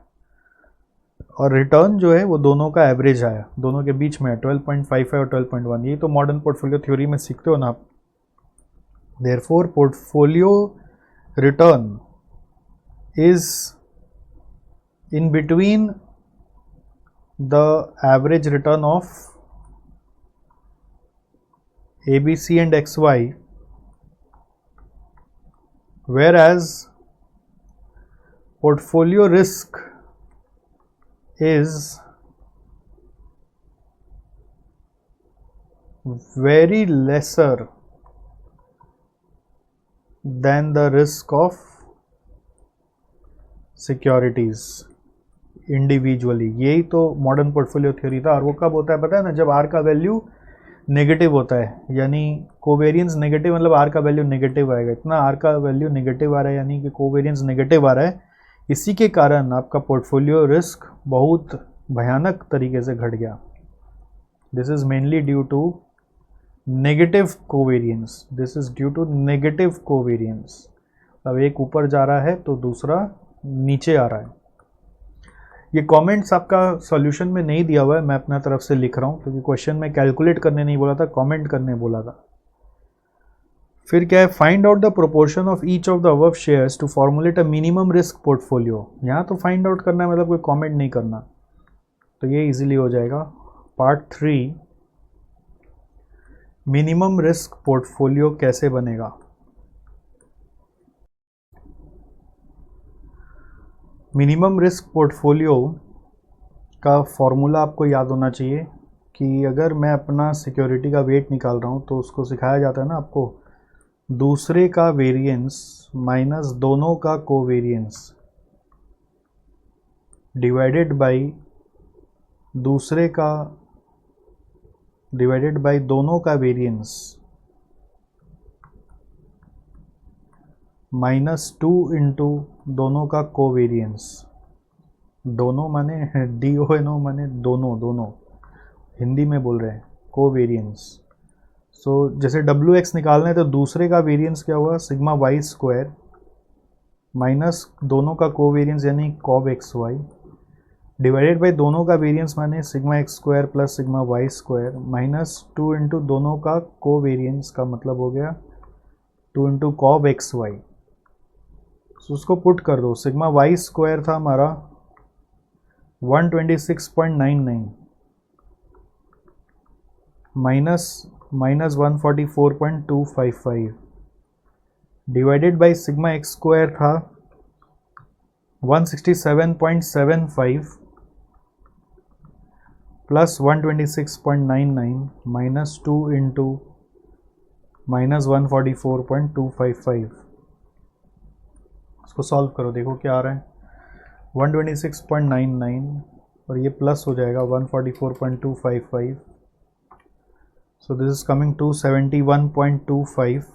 और रिटर्न जो है वो दोनों का एवरेज आया, दोनों के बीच में 12.55 और 12.1। ये तो मॉडर्न पोर्टफोलियो थ्योरी में सीखते हो ना आप। Therefore portfolio return is in between the average return of ABC and XY, whereas portfolio risk is very lesser than the risk of securities individually. यही तो मॉडर्न पोर्टफोलियो थ्योरी था। और वो कब होता है पता है ना, जब आर का वैल्यू नेगेटिव होता है, यानी कोवेरियंस नेगेटिव, मतलब आर का वैल्यू नेगेटिव आएगा। इतना आर का वैल्यू नेगेटिव आ रहा है यानी कि कोवेरियंस नेगेटिव आ रहा है, इसी के कारण आपका पोर्टफोलियो रिस्क बहुत भयानक तरीके से घट गया। This is mainly due to negative covariance, this is due to negative covariance. अब एक ऊपर जा रहा है तो दूसरा नीचे आ रहा है। ये कमेंट्स आपका सॉल्यूशन में नहीं दिया हुआ है, मैं अपना तरफ से लिख रहा हूँ, क्योंकि क्वेश्चन में कैलकुलेट करने नहीं बोला था, कमेंट करने बोला था। फिर क्या है, find out the proportion of each of the above shares to formulate a minimum risk portfolio. यहाँ तो फाइंड आउट करना है, मतलब कोई कमेंट नहीं करना, तो ये इजीली हो जाएगा। पार्ट 3, मिनिमम रिस्क पोर्टफोलियो कैसे बनेगा। मिनिमम रिस्क पोर्टफोलियो का फॉर्मूला आपको याद होना चाहिए कि अगर मैं अपना सिक्योरिटी का वेट निकाल रहा हूँ तो उसको सिखाया जाता है ना आपको, दूसरे का वेरिएंस माइनस दोनों का कोवेरिएंस डिवाइडेड बाय दूसरे का डिवाइडेड बाय दोनों का वेरिएंस -2 इंटू दोनों का कोवेरिएंस। दोनों माने DONO माने दोनों हिंदी में बोल रहे हैं, कोवेरिएंस। सो जैसे WX निकालना है तो दूसरे का वेरिएंस क्या हुआ, सिग्मा वाई स्क्वायर माइनस दोनों का कोवेरिएंस यानी कॉब XY डिवाइडेड बाय दोनों का वेरिएंस माने sigma X square plus sigma Y square -2 into दोनों का कोवेरिएंस का मतलब हो गया 2 इंटू कॉब XY। सो उसको पुट कर दो, सिग्मा वाई स्क्वायर था हमारा 126.99 minus 144.255 divided by sigma X square था 167.75 प्लस 126.99 -2 इंटू -144.255। इसको सॉल्व करो, देखो क्या आ रहा है, 126.99 और ये प्लस हो जाएगा 144.255। So this is coming to 71.25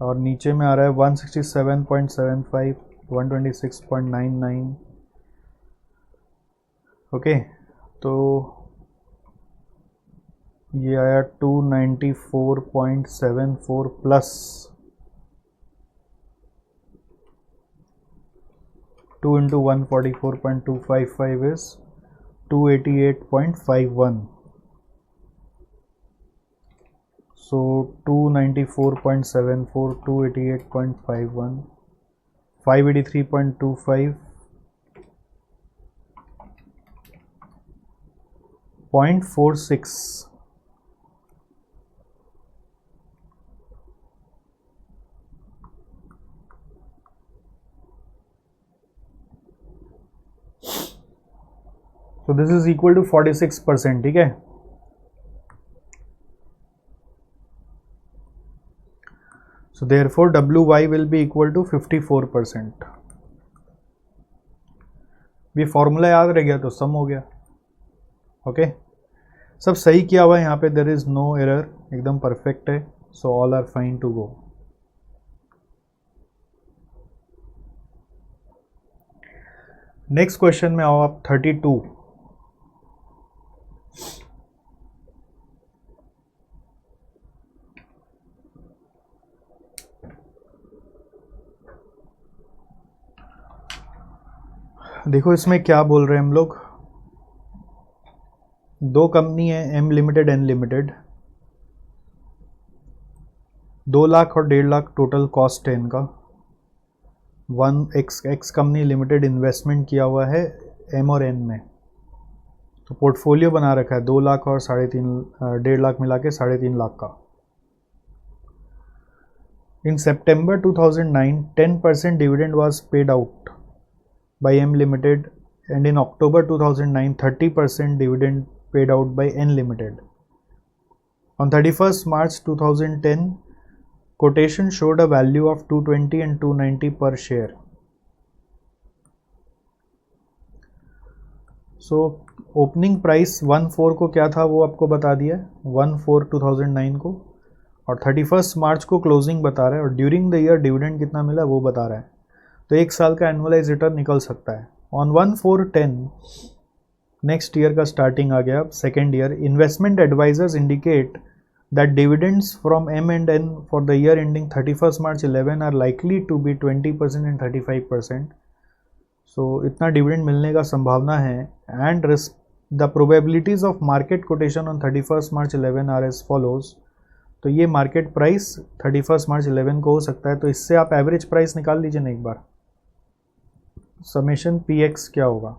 और नीचे में आ रहा है 167.75 126.99। ओके, तो ये आया 294.74 plus 2 into 144.255 is 288.51। So 294.74, 288.51, 583.25, 0.46। So this is equal to 46%, ठीक है। So therefore WY will be equal to 54%। ये फॉर्मूला याद रह गया तो सम हो गया। ओके, सब सही किया हुआ है यहाँ पे, देर इज़ नो एरर, एकदम परफेक्ट है, so all are fine to go. Next question में आओ आप, 32। देखो इसमें क्या बोल रहे हैं हम लोग, दो कंपनी है, M limited N limited, 2 lakh और 1.5 लाख टोटल कॉस्ट है इनका। One X company limited investment किया हुआ है एम और एन में, तो पोर्टफोलियो बना रखा है 2 लाख और 1.5 लाख मिला के 3.5 लाख का। इन September 2009 10% dividend was paid out by M Limited, and in October 2009 30% dividend paid out by N Limited. On 31st March 2010 quotation showed a value of 220 and 290 per share. So opening price 1/4 को क्या था वो आपको बता दिया, 1/4/2009 को, और 31 मार्च को क्लोजिंग बता रहा है, और ड्यूरिंग द ईयर डिविडेंड कितना मिला वो बता रहा है, तो 1 साल का एनुअलाइज रिटर्न निकल सकता है। ऑन 1/4/10 नेक्स्ट ईयर का स्टार्टिंग आ गया, second year, investment advisers indicate that dividends from M and N for the year ending 31 March 11 are likely to be 20% and 35%। So इतना डिविडेंड मिलने का संभावना है, and the probabilities of market quotation on 31 March 11 are as follows. तो ये मार्केट प्राइस 31 March 11 को हो सकता है, तो इससे आप एवरेज प्राइस निकाल लीजिए ना एक बार। समेशन पी एक्स क्या होगा,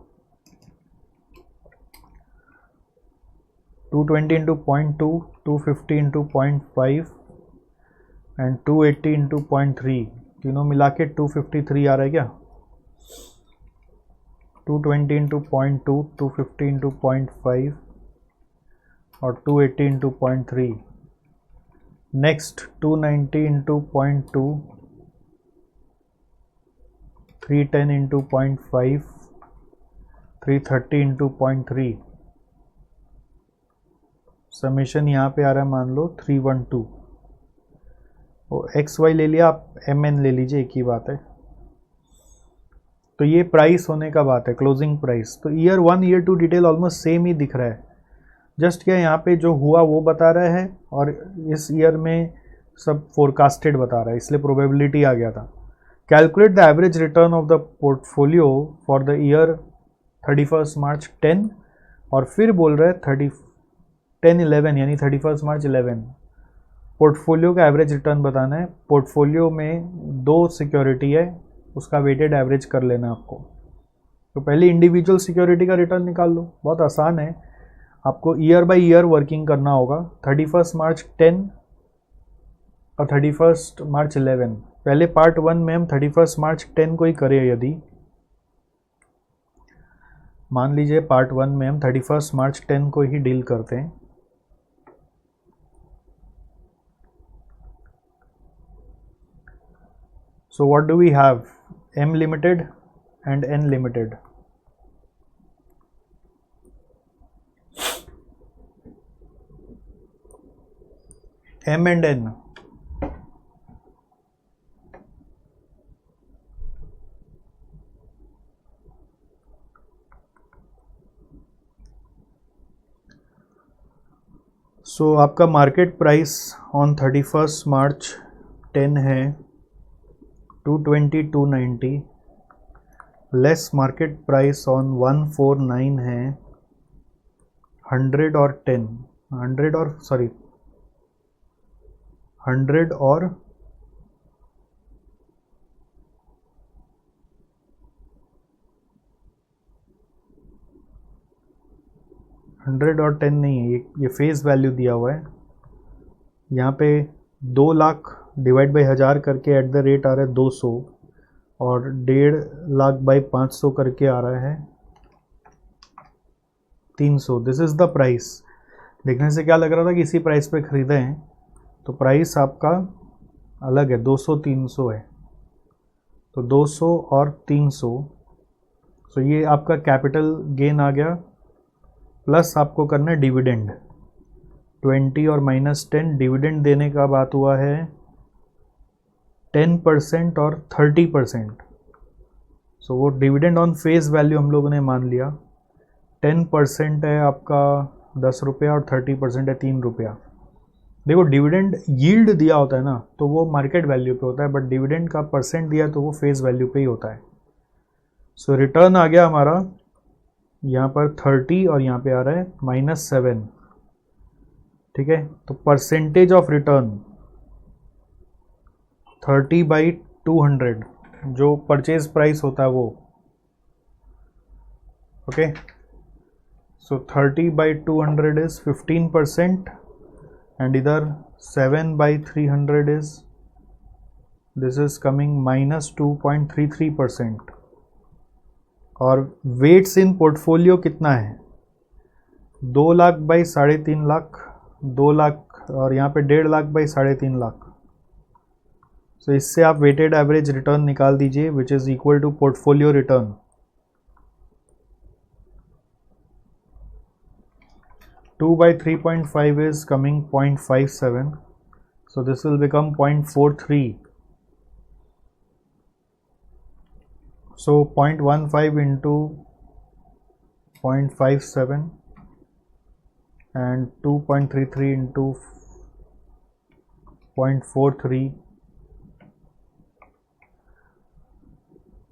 220 इंटू 0.2, 250 इंटू 0.5 एंड 280 इंटू 0.3, तीनों मिला के 253 आ रहा है क्या। 220 इंटू 0.2, 250 इंटू 0.5 और 280 into 0.3। Next 290 into 0.2, 310 into 0.5, 330 into 0.3। Summation यहाँ पे आ रहा है मान लो 312। वो एक्स वाई ले लिया, आप एम एन ले लीजिए, एक ही बात है। तो ये प्राइस होने का बात है, क्लोजिंग प्राइस। तो year 1 year 2 detail almost same ही दिख रहा है, जस्ट क्या यहाँ पे जो हुआ वो बता रहा है, और इस ईयर में सब फोरकास्टेड बता रहा है, इसलिए प्रोबेबिलिटी आ गया था। Calculate the average return of the portfolio for the year 31 March 10, और फिर बोल रहे हैं 10/11 यानी 31 March 11 पोर्टफोलियो का एवरेज रिटर्न बताना है। पोर्टफोलियो में 2 सिक्योरिटी है, उसका वेटेड एवरेज कर लेना आपको। तो पहले इंडिविजुअल सिक्योरिटी का रिटर्न निकाल लो, बहुत आसान है, आपको ईयर बाय ईयर वर्किंग करना होगा। 31 March 10 और 31 March 11, पहले पार्ट 1 में हम 31 March 10 को ही करें, यदि मान लीजिए पार्ट 1 में हम 31 March 10 को ही डील करते हैं, so what do we have, M Limited and N Limited। M and N, सो आपका मार्केट प्राइस ऑन 31 March 10 है 220 290, लेस मार्केट प्राइस ऑन 149 है 100 और 10, 100 और 10 नहीं है, ये फेस वैल्यू दिया हुआ है यहाँ पे। 2 लाख डिवाइड बाई 1000 करके एट द रेट आ रहा है 200, और 1.5 लाख बाई 500 करके आ रहा है 300। This is the price. देखने से क्या लग रहा था कि इसी प्राइस पे ख़रीदे हैं, तो प्राइस आपका अलग है, 200-300 है, तो 200 और 300। सो ये आपका कैपिटल गेन आ गया प्लस आपको करना है डिविडेंड 20 और -10, डिविडेंड देने का बात हुआ है 10% और 30%। सो वो डिविडेंड ऑन फेस वैल्यू हम लोगों ने मान लिया 10% है आपका 10 रुपया और 30% है 3 रुपया। देखो डिविडेंड यील्ड दिया होता है ना तो वो मार्केट वैल्यू पे होता है, बट डिविडेंड का परसेंट दिया तो वो फेस वैल्यू पे ही होता है। सो रिटर्न आ गया हमारा यहाँ पर 30 और यहाँ पे आ रहा है -7, ठीक है। तो परसेंटेज ऑफ रिटर्न 30/200 जो परचेज प्राइस होता है वो, ओके। सो 30/200 इज 15% एंड इधर 7/300 इज दिस इज कमिंग -2.33%। और वेट्स इन पोर्टफोलियो कितना है 2 लाख बाई 3.5 लाख, 2 लाख और यहाँ पे 1.5 लाख बाई 3.5 लाख। सो इससे आप वेटेड एवरेज रिटर्न निकाल दीजिए which is equal to portfolio return. 2/3.5 is coming 0.57, so this will become 0.43. So 0.15 into 0.57 and 2.33 into 0.43.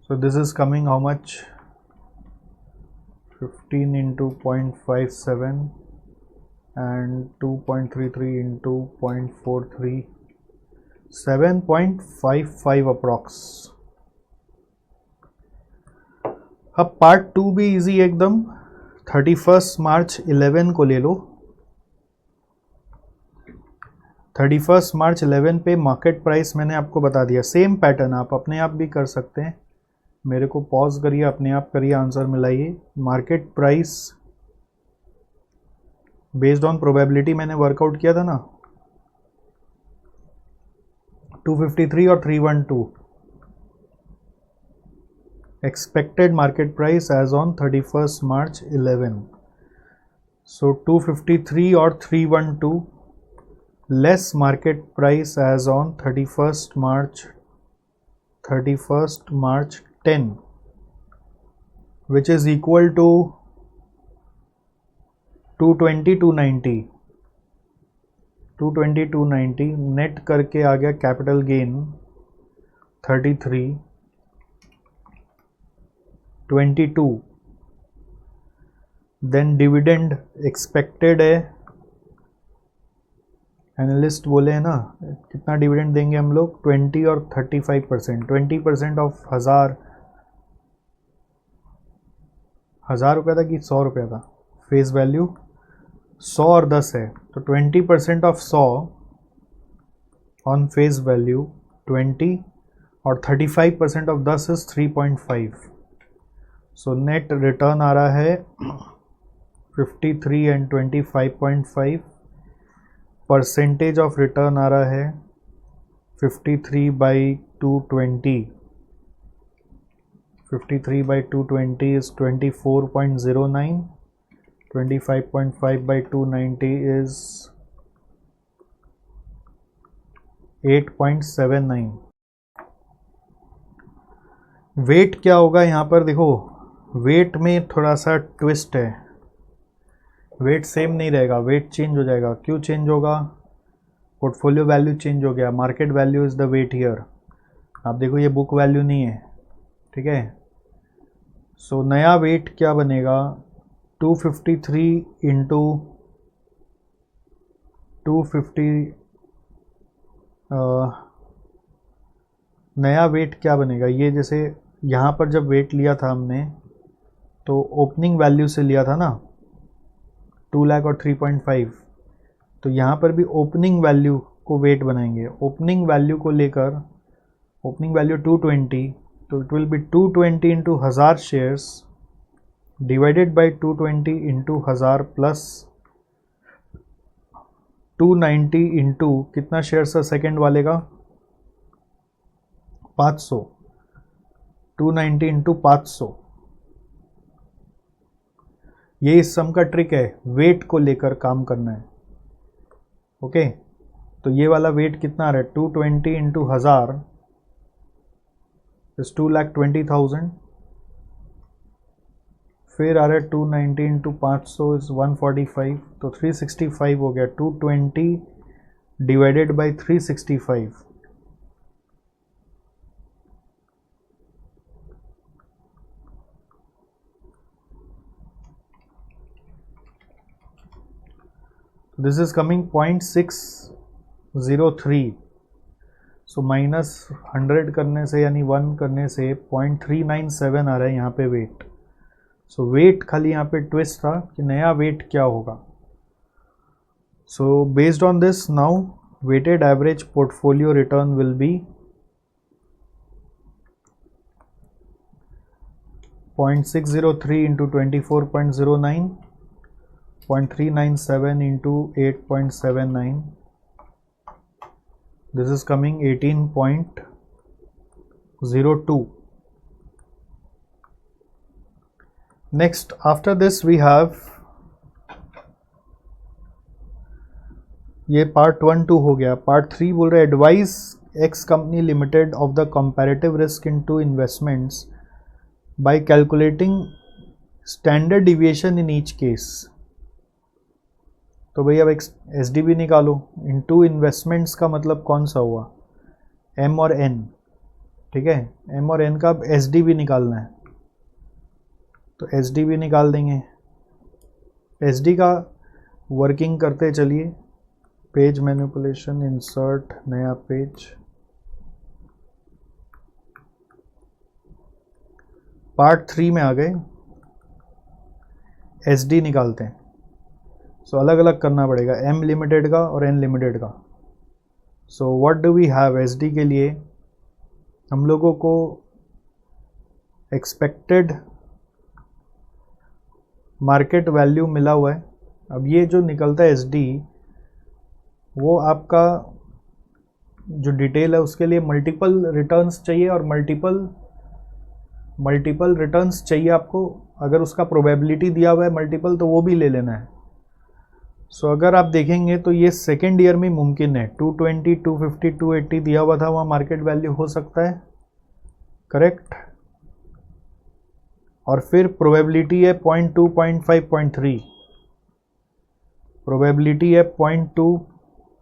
So this is coming how much? 15 into 0.57 and 2.33 into 0.43, 7.55 approx. अब पार्ट 2 भी इजी एकदम। 31 मार्च 11 को ले लो। 31 मार्च 11 पे मार्केट प्राइस मैंने आपको बता दिया। सेम पैटर्न आप अपने आप भी कर सकते हैं। मेरे को पॉज करिए, अपने आप करिए, आंसर मिलाइए। Market price based on probability मैंने वर्कआउट किया था ना 253 और 312 expected market price as on 31st March 11. So 253 or 312 less market price as on 31st March 10, which is equal to 220 290 net करके आ गया capital gain 33 22। Then dividend expected है, एनालिस्ट बोले हैं ना कितना डिविडेंड देंगे हम लोग 20 और 35%। 20% ऑफ 1000 रुपया था कि 100 रुपया था, फेस वैल्यू 100 और 10 है तो 20% ऑफ 100 ऑन फेस वैल्यू 20 और 35% of 10 is 3.5। So net return आ रहा है 53 एंड 25.5। परसेंटेज ऑफ रिटर्न आ रहा है 53/220। 53/220 इज 24.09। 25.5/290 is 8.79। वेट क्या होगा यहाँ पर देखो, वेट में थोड़ा सा ट्विस्ट है। वेट सेम नहीं रहेगा, वेट चेंज हो जाएगा। क्यों चेंज होगा? पोर्टफोलियो वैल्यू चेंज हो गया। Market value is the weight here. आप देखो ये बुक वैल्यू नहीं है, ठीक है। सो नया वेट क्या बनेगा 253 इंटू 250। नया वेट क्या बनेगा, ये जैसे यहाँ पर जब वेट लिया था हमने तो ओपनिंग वैल्यू से लिया था ना 2 लाख और 3.5, तो यहाँ पर भी ओपनिंग वैल्यू को वेट बनाएंगे। ओपनिंग वैल्यू को लेकर, ओपनिंग वैल्यू 220, तो it will be 220 into 1000 shares divided by 220 into 1000 plus 290 into कितना शेयर्स है सेकेंड वाले का 500। 290 इंटू 500 ये इस सम का ट्रिक है, वेट को लेकर काम करना है। ओके, तो ये वाला वेट कितना आ रहा है, 220 इंटू 1000 इज 2,20,000। फिर आ रहा है 290 इंटू 500 इज 145, तो 365 हो गया। 220 divided by 365, this is coming 0.603। So minus 100 करने से यानी 1 करने से 0.397 आ रहा है यहाँ पे वेट। सो वेट खाली यहाँ पे ट्विस्ट था कि नया वेट क्या होगा। So based on this now weighted average portfolio return will be 0.603 into 24.09, 0.397 into 8.79. This is coming 18.02. Next, after this we have, ये पार्ट 1 2 हो गया। पार्ट 3 बोल रहे advice x company limited of the comparative risk into investments bye calculating standard deviation in each case. तो भाई अब एसडीबी निकालो। इनटू इन्वेस्टमेंट्स का मतलब कौन सा हुआ, एम और एन। ठीक है, एम और एन का अब एसडीबी निकालना है, तो एसडीबी निकाल देंगे। एसडी का वर्किंग करते चलिए। पेज मैनिपुलेशन, इंसर्ट नया पेज, पार्ट 3 में आ गए। एसडी निकालते हैं। सो अलग अलग करना पड़ेगा, एम लिमिटेड का और एन लिमिटेड का। So what do we have, SD के लिए हम लोगों को एक्सपेक्टेड मार्केट वैल्यू मिला हुआ है। अब ये जो निकलता है एसडी, वो आपका जो डिटेल है उसके लिए मल्टीपल रिटर्न्स चाहिए, और मल्टीपल रिटर्न्स चाहिए आपको। अगर उसका प्रोबेबिलिटी दिया हुआ है मल्टीपल, तो वो भी ले लेना है। सो अगर आप देखेंगे तो ये सेकेंड ईयर में मुमकिन है। 220, 250, 280 दिया हुआ था, वहाँ मार्केट वैल्यू हो सकता है, करेक्ट। और फिर प्रोबेबिलिटी है 0.2, 0.5, 0.3, प्रोबेबिलिटी है 0.2,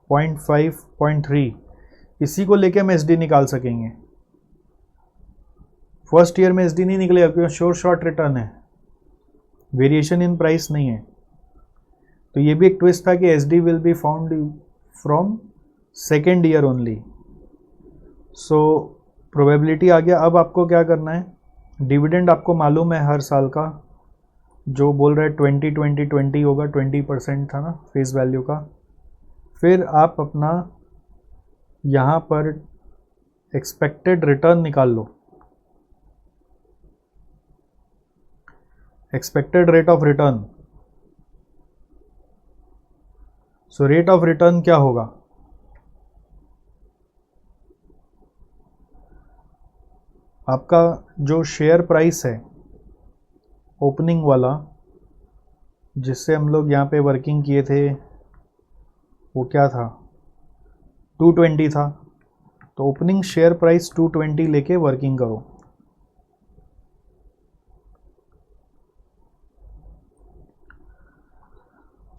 0.5, 0.3। इसी को लेके हम एसडी निकाल सकेंगे। फर्स्ट ईयर में एसडी नहीं निकलेगा क्योंकि श्योर शॉर्ट रिटर्न है, वेरिएशन इन प्राइस नहीं है। तो ये भी एक ट्विस्ट था कि SD will be found from second year only. So probability आ गया। अब आपको क्या करना है, डिविडेंड आपको मालूम है हर साल का, जो बोल रहा है 20 होगा, 20% था ना फेस वैल्यू का। फिर आप अपना यहाँ पर एक्सपेक्टेड रिटर्न निकाल लो, expected rate of return. So rate of return क्या होगा, आपका जो शेयर प्राइस है ओपनिंग वाला, जिससे हम लोग यहाँ पे वर्किंग किए थे, वो क्या था, 220 था। तो ओपनिंग शेयर प्राइस 220 लेके वर्किंग करो।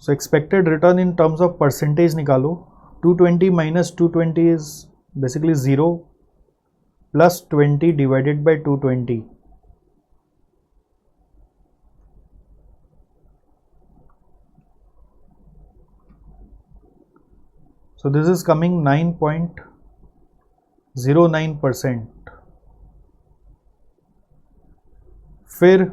सो expected return in terms of percentage निकालो। 220 minus 220 is basically 0 plus 20 divided by 220। So this is coming 9.09%. फिर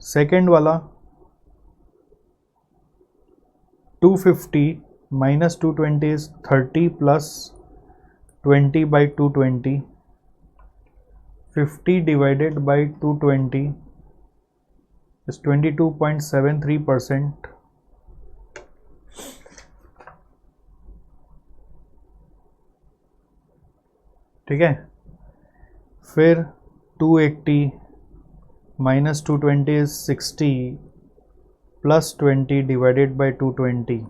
सेकेंड वाला 250 minus 220 is 30 plus 20 by 220. 50 divided by 220 is 22.73%. ठीक है, फिर 280 minus 220 is 60 plus 20 divided by 220.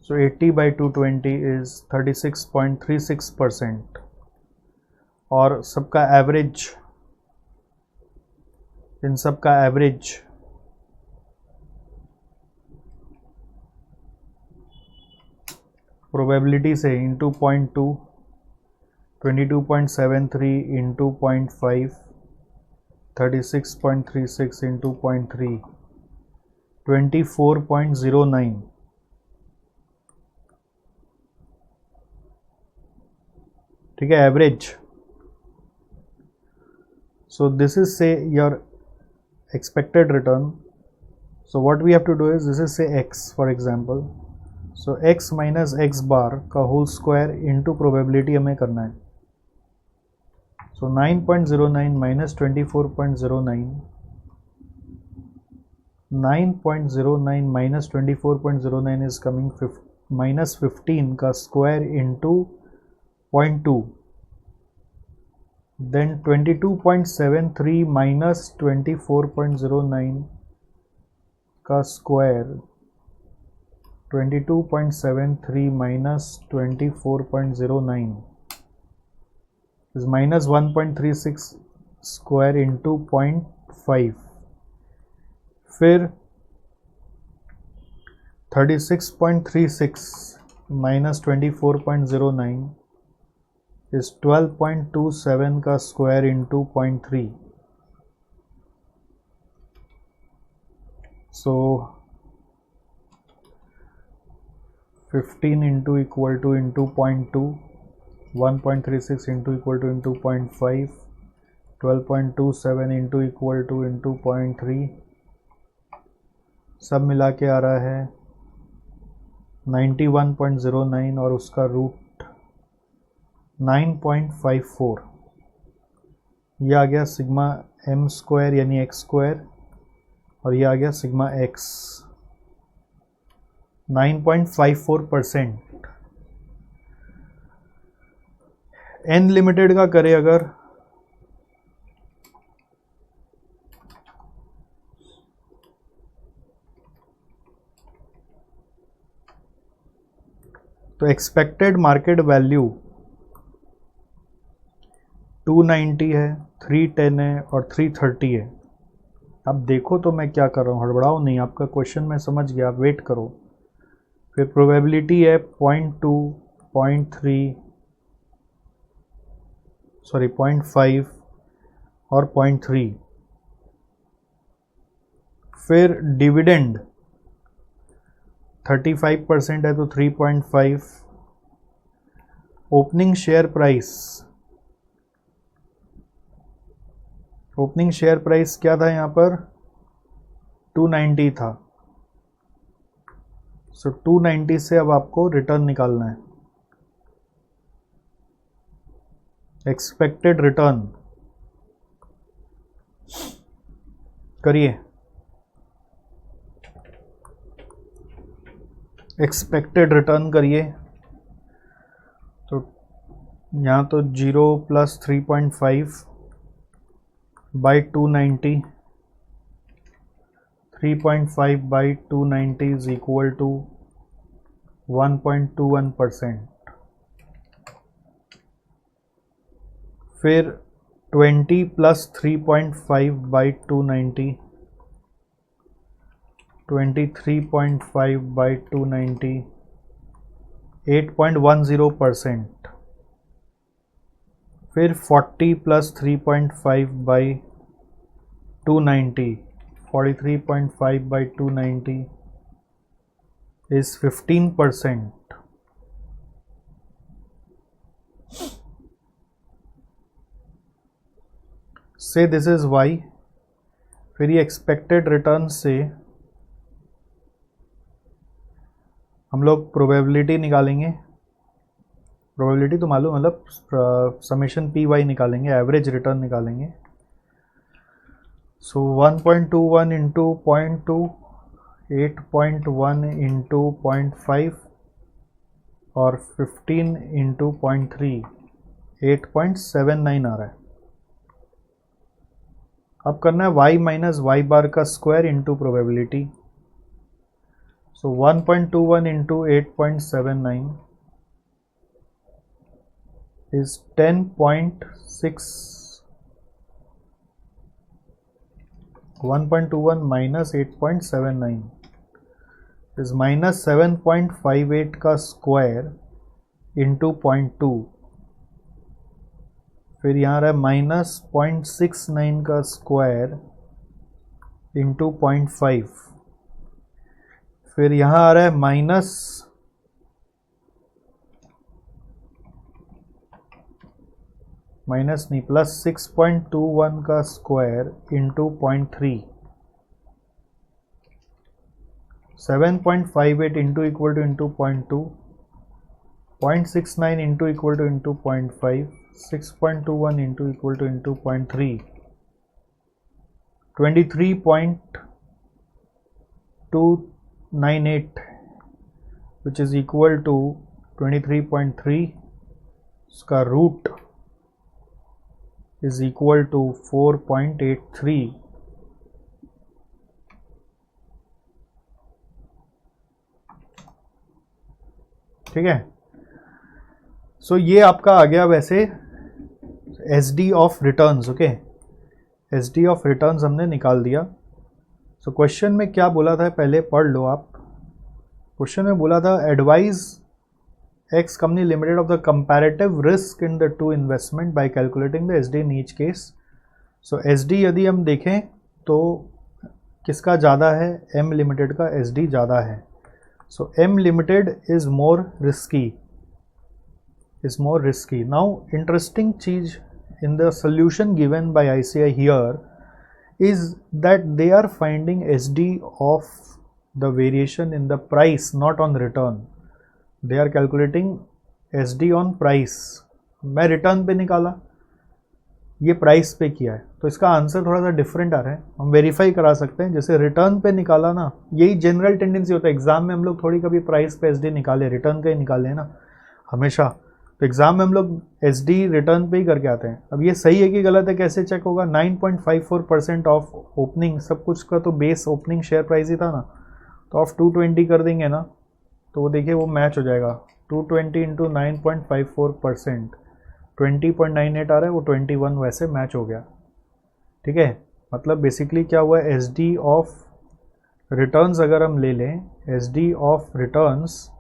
So 80 by 220 is 36.36%. और सबका एवरेज, इन सबका एवरेज प्रोबेबिलिटी से इंटू 0.2, 22.73 इंटू 0.5, 36.36 इंटू 0.3, 24.09. ठीक है, average. So this is say your expected return. So what we have to do is, this is say x for example. So x minus x bar का whole square into probability हमें करना है. So 9.09 minus 24.09, 9.09 minus 24.09 is coming minus 15 का square into 0.2. Then 22.73 minus 24.09 का square, 22.73 minus 24.09 is minus 1.36 square into 0.5. फिर 36.36 minus 24.09 is 12.27 का square into 0.3. So 15 into equal to into 0.2, 1.36 into equal to into 0.5, 12.27 into equal to into 0.3, सब मिला के आ रहा है 91.09 और उसका रूट 9.54. ये आ गया सिग्मा m स्क्वायर यानी x स्क्वायर, और ये आ गया सिग्मा x 9.54%. n लिमिटेड का करें अगर, तो एक्सपेक्टेड मार्केट वैल्यू 290 है, 310 है और 330 है. अब देखो तो मैं क्या कर रहा हूँ, हड़बड़ाओ नहीं, आपका क्वेश्चन मैं समझ गया, आप वेट करो. फिर प्रोबेबिलिटी है 0.2, 0.3, सॉरी 0.5 और 0.3. फिर डिविडेंड 35% है तो 3.5. Opening share price, opening share price क्या था यहाँ पर, 290 था. सो 290 से अब आपको रिटर्न निकालना है. एक्सपेक्टेड रिटर्न करिए, एक्सपेक्टेड रिटर्न करिए. तो यहाँ तो 0 plus 3.5 by 290, 3.5 by 290 is equal to 1.21%. फिर 20 प्लस 3.5 बाई 290, 23.5 बाई 290, 8.10%. फिर 40 plus 3.5 by 290, 43.5 by 290 is 15%. Say this is y. फिर ये एक्सपेक्टेड रिटर्न से हम लोग प्रोबेबिलिटी निकालेंगे. प्रोबेबिलिटी तो मालूम, मतलब समेशन पी वाई निकालेंगे, एवरेज रिटर्न निकालेंगे. So 1.21 into 0.2, 8.1 into 0.5 और 15 into 0.3, 8.79 आ रहा है. अब करना है y माइनस वाई बार का square into probability. So 1.21 into 8.79 is 10.6, 1.21 minus 8.79 is minus 7.58 का स्क्वायर इंटू 0.2, फिर यहाँ रहा माइनस 0.69 का स्क्वायर इंटू 0.5, फिर यहाँ आ रहा है माइनस नहीं प्लस 6.21 का square into 0.3, 7.58 into equal to into 0.2, 0.69 into equal to into 0.5, 6.21 into equal to into 0.3, 23.298 which is equal to 23.3, उसका रूट इज इक्वल टू 4.83। ठीक है, सो ये आपका आ गया वैसे S D of returns. Okay, S D of returns हमने निकाल दिया। सो क्वेश्चन में क्या बोला था पहले पढ़ लो आप। क्वेश्चन में बोला था advise X company limited of the comparative risk in the two investment by calculating the S D in each case. So S D यदि हम देखें तो किसका ज़्यादा है, एम लिमिटेड का एस डी ज़्यादा है। So M limited is more risky, is more risky. Now interesting cheese in the solution given by ICI here is that they are finding SD of the variation in the price, not on return. They are calculating SD on price. मैं रिटर्न पे निकाला, ये प्राइस पे किया है, तो इसका आंसर थोड़ा सा डिफरेंट आ रहा है। हम वेरीफाई करा सकते हैं, जैसे रिटर्न पे निकाला ना, यही जनरल टेंडेंसी होता है एग्जाम में। हम लोग थोड़ी कभी प्राइस पे SD निकाले, रिटर्न का ही निकाले ना हमेशा। तो एग्ज़ाम में हम लोग एस डी रिटर्न पे ही करके आते हैं। अब ये सही है कि गलत है, कैसे चेक होगा। 9.54% ऑफ ओपनिंग, सब कुछ का तो बेस ओपनिंग शेयर प्राइस ही था ना, तो ऑफ 220 कर देंगे ना, तो वो देखिए वो मैच हो जाएगा। 220 इंटू 9.54%, 20.98 आ रहा है, वो 21 वैसे मैच हो गया। ठीक है, मतलब बेसिकली क्या हुआ, एस डी ऑफ रिटर्न्स अगर हम ले लें, S D of returns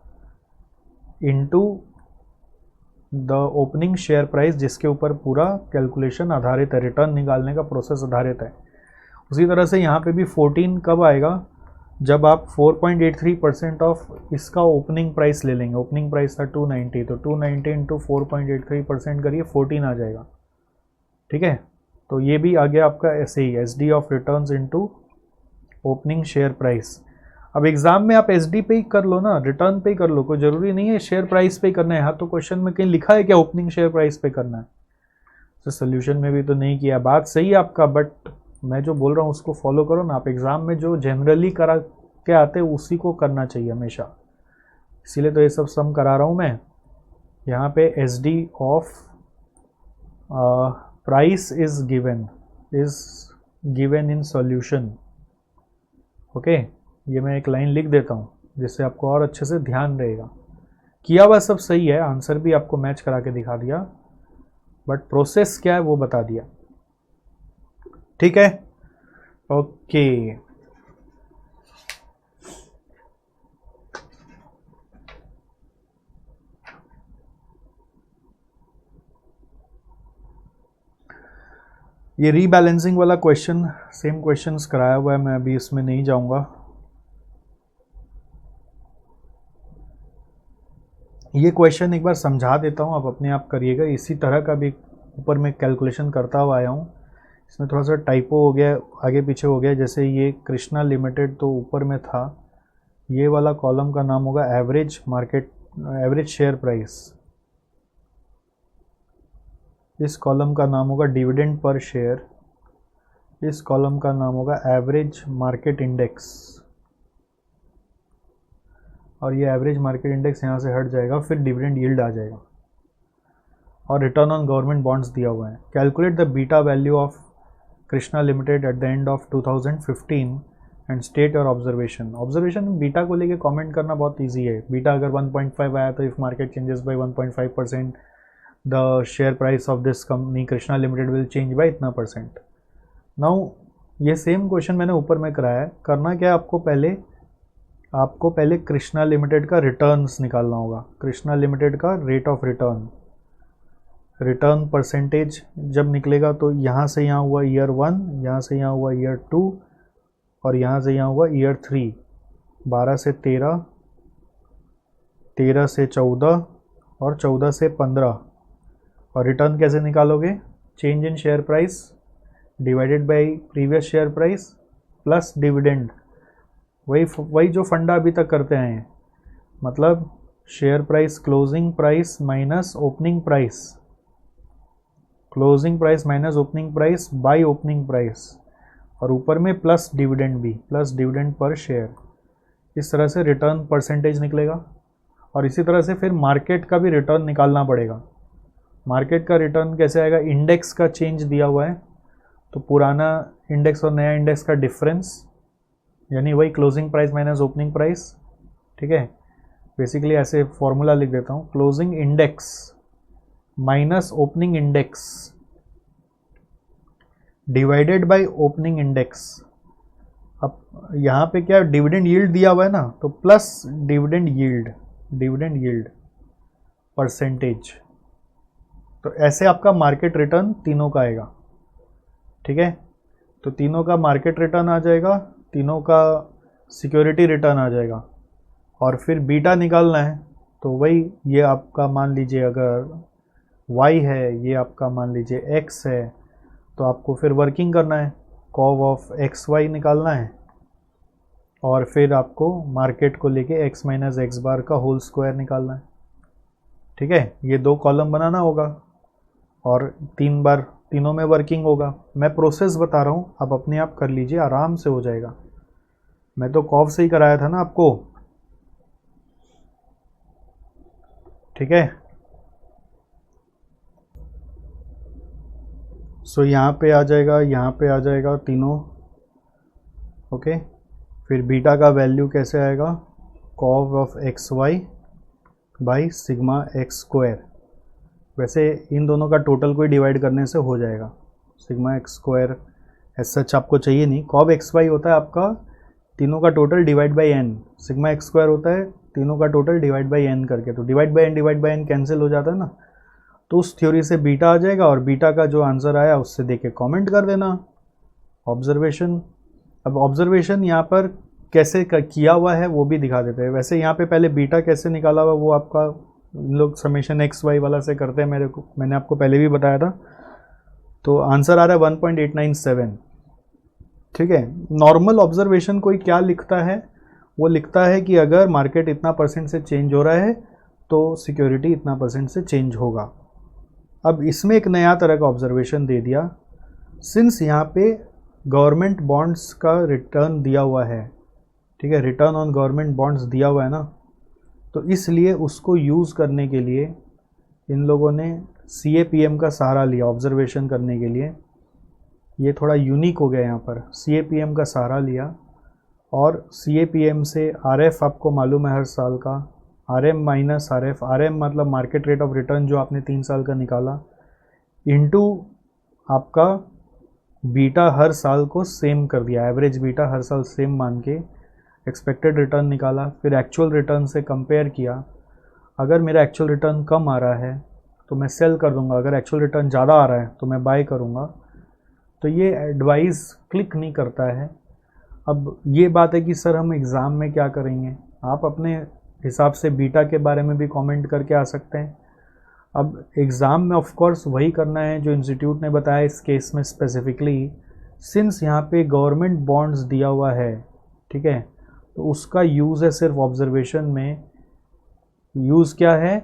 into the opening share price, जिसके ऊपर पूरा कैलकुलेशन आधारित है, रिटर्न निकालने का प्रोसेस आधारित है। उसी तरह से यहाँ पे भी 14 कब आएगा, जब आप 4.83% ऑफ इसका ओपनिंग प्राइस ले लेंगे। ओपनिंग प्राइस था 290, तो 290 इंटू 4.83% करिए, 14 आ जाएगा। ठीक है, तो ये भी आ गया आपका ऐसे ही, S D of returns into opening share price. अब एग्जाम में आप एस डी पे ही कर लो ना, रिटर्न पे ही कर लो, कोई ज़रूरी नहीं है शेयर प्राइस पे करना है। हाँ, तो क्वेश्चन में कहीं लिखा है क्या ओपनिंग शेयर प्राइस पे करना है, तो सोल्यूशन में भी तो नहीं किया। बात सही है आपका, बट मैं जो बोल रहा हूँ उसको फॉलो करो ना आप। एग्ज़ाम में जो जनरली करा के आते हैं उसी को करना चाहिए हमेशा, इसीलिए तो ये सब सम करा रहा हूँ मैं। यहाँ पे S D of price is given in solution. Okay, ये मैं एक लाइन लिख देता हूँ जिससे आपको और अच्छे से ध्यान रहेगा। किया हुआ सब सही है, आंसर भी आपको मैच करा के दिखा दिया, बट प्रोसेस क्या है वो बता दिया। ठीक है, ओके। ये रीबैलेंसिंग वाला क्वेश्चन, सेम क्वेश्चंस कराया हुआ है, मैं अभी इसमें नहीं जाऊंगा। ये क्वेश्चन एक बार समझा देता हूँ, आप अपने आप करिएगा। इसी तरह का भी ऊपर में कैलकुलेशन करता हुआ आया हूँ, इसमें थोड़ा सा टाइपो हो गया, आगे पीछे हो गया। जैसे ये कृष्णा लिमिटेड तो ऊपर में था, ये वाला कॉलम का नाम होगा average market, average share price. इस कॉलम का नाम होगा डिविडेंड पर शेयर, इस कॉलम का नाम होगा एवरेज मार्केट इंडेक्स, और ये एवरेज मार्केट इंडेक्स यहाँ से हट जाएगा, फिर डिविडेंड यील्ड आ जाएगा, और रिटर्न ऑन गवर्नमेंट बॉन्ड्स दिया हुआ है। Calculate the beta value of Krishna limited at the end of 2015 and state your observation. Observation beta को लेके कमेंट करना बहुत इजी है। बीटा अगर 1.5 आया तो if market changes by 1.5% the share price of this company Krishna limited will change bye इतना %। नाउ ये सेम क्वेश्चन मैंने ऊपर में कराया है। करना क्या है, आपको पहले कृष्णा लिमिटेड का रिटर्न्स निकालना होगा। कृष्णा लिमिटेड का रेट ऑफ रिटर्न परसेंटेज जब निकलेगा तो यहाँ से यहाँ हुआ ईयर 1, यहाँ से यहाँ हुआ ईयर 2 और यहाँ से यहाँ हुआ ईयर 3। 12 से 13, 13 से 14 और 14 से 15। और रिटर्न कैसे निकालोगे? Change in share price divided by previous share price plus dividend. वही जो फंडा अभी तक करते आए हैं, मतलब share price closing price minus opening price, closing price minus opening price by opening price, और ऊपर में प्लस डिविडेंड भी, प्लस डिविडेंड पर शेयर। इस तरह से रिटर्न परसेंटेज निकलेगा। और इसी तरह से फिर मार्केट का भी रिटर्न निकालना पड़ेगा। मार्केट का रिटर्न कैसे आएगा? इंडेक्स का चेंज दिया हुआ है तो पुराना इंडेक्स और नया इंडेक्स का डिफरेंस, यानी वही closing price minus opening price. ठीक है, बेसिकली ऐसे फॉर्मूला लिख देता हूँ, closing index minus opening index divided by opening index. अब यहाँ पे क्या डिविडेंड यील्ड दिया हुआ है ना, तो प्लस डिविडेंड यील्ड परसेंटेज। तो ऐसे आपका मार्केट रिटर्न तीनों का आएगा। ठीक है, तो तीनों का मार्केट रिटर्न आ जाएगा, तीनों का सिक्योरिटी रिटर्न आ जाएगा। और फिर बीटा निकालना है तो वही, ये आपका मान लीजिए अगर y है, ये आपका मान लीजिए x है, तो आपको फिर वर्किंग करना है, कॉव ऑफ एक्स वाई निकालना है और फिर आपको मार्केट को लेके x माइनस एक्स बार का होल स्क्वायर निकालना है। ठीक है, ये 2 कॉलम बनाना होगा और 3 बार तीनों में वर्किंग होगा। मैं प्रोसेस बता रहा हूँ, आप अपने आप कर लीजिए, आराम से हो जाएगा। मैं तो कॉव से ही कराया था ना आपको। ठीक है, सो यहाँ पे आ जाएगा, यहाँ पे आ जाएगा तीनों। ओके, फिर बीटा का वैल्यू कैसे आएगा? Cov of X Y by sigma X square. वैसे इन दोनों का टोटल को ही डिवाइड करने से हो जाएगा। Sigma X square as such आपको चाहिए नहीं। कॉब एक्स वाई होता है आपका तीनों का total divide by N, sigma X square होता है तीनों का टोटल डिवाइड बाई एन करके। तो डिवाइड बाई एन कैंसिल हो जाता है ना, तो उस थ्योरी से बीटा आ जाएगा और बीटा का जो आंसर आया उससे देके कमेंट कर देना ऑब्जर्वेशन। अब ऑब्जर्वेशन यहाँ पर कैसे किया हुआ है वो भी दिखा देते हैं। वैसे यहाँ पे पहले बीटा कैसे निकाला हुआ वो आपका इन लोग समेशन एक्स वाई वाला से करते हैं, मैंने आपको पहले भी बताया था। तो आंसर आ रहा है 1.897। ठीक है, नॉर्मल ऑब्जर्वेशन कोई क्या लिखता है? वो लिखता है कि अगर मार्केट इतना % से चेंज हो रहा है तो सिक्योरिटी इतना % से चेंज होगा। अब इसमें एक नया तरह का ऑब्जर्वेशन दे दिया, सिंस यहाँ पे गवर्नमेंट बॉन्ड्स का रिटर्न दिया हुआ है। ठीक है, रिटर्न ऑन गवर्नमेंट बॉन्ड्स दिया हुआ है ना, तो इसलिए उसको यूज़ करने के लिए इन लोगों ने CAPM का सहारा लिया ऑब्जर्वेशन करने के लिए। ये थोड़ा यूनिक हो गया यहाँ पर, CAPM का सहारा लिया और CAPM से RF आपको मालूम है हर साल का, RM माइनस RF, RM मतलब मार्केट रेट ऑफ रिटर्न जो आपने 3 साल का निकाला, इनटू आपका बीटा हर साल को सेम कर दिया, एवरेज बीटा हर साल सेम मान के एक्सपेक्टेड रिटर्न निकाला। फिर एक्चुअल रिटर्न से कंपेयर किया, अगर मेरा एक्चुअल रिटर्न कम आ रहा है तो मैं सेल कर दूंगा, अगर एक्चुअल रिटर्न ज़्यादा आ रहा है तो मैं बाय करूंगा। तो ये एडवाइस क्लिक नहीं करता है। अब ये बात है कि सर हम एग्ज़ाम में क्या करेंगे, आप अपने हिसाब से बीटा के बारे में भी कमेंट करके आ सकते हैं। अब एग्ज़ाम में ऑफ कोर्स वही करना है जो इंस्टीट्यूट ने बताया इस केस में स्पेसिफिकली, सिंस यहाँ पे गवर्नमेंट बॉन्ड्स दिया हुआ है। ठीक है, तो उसका यूज़ है सिर्फ ऑब्जर्वेशन में। यूज़ क्या है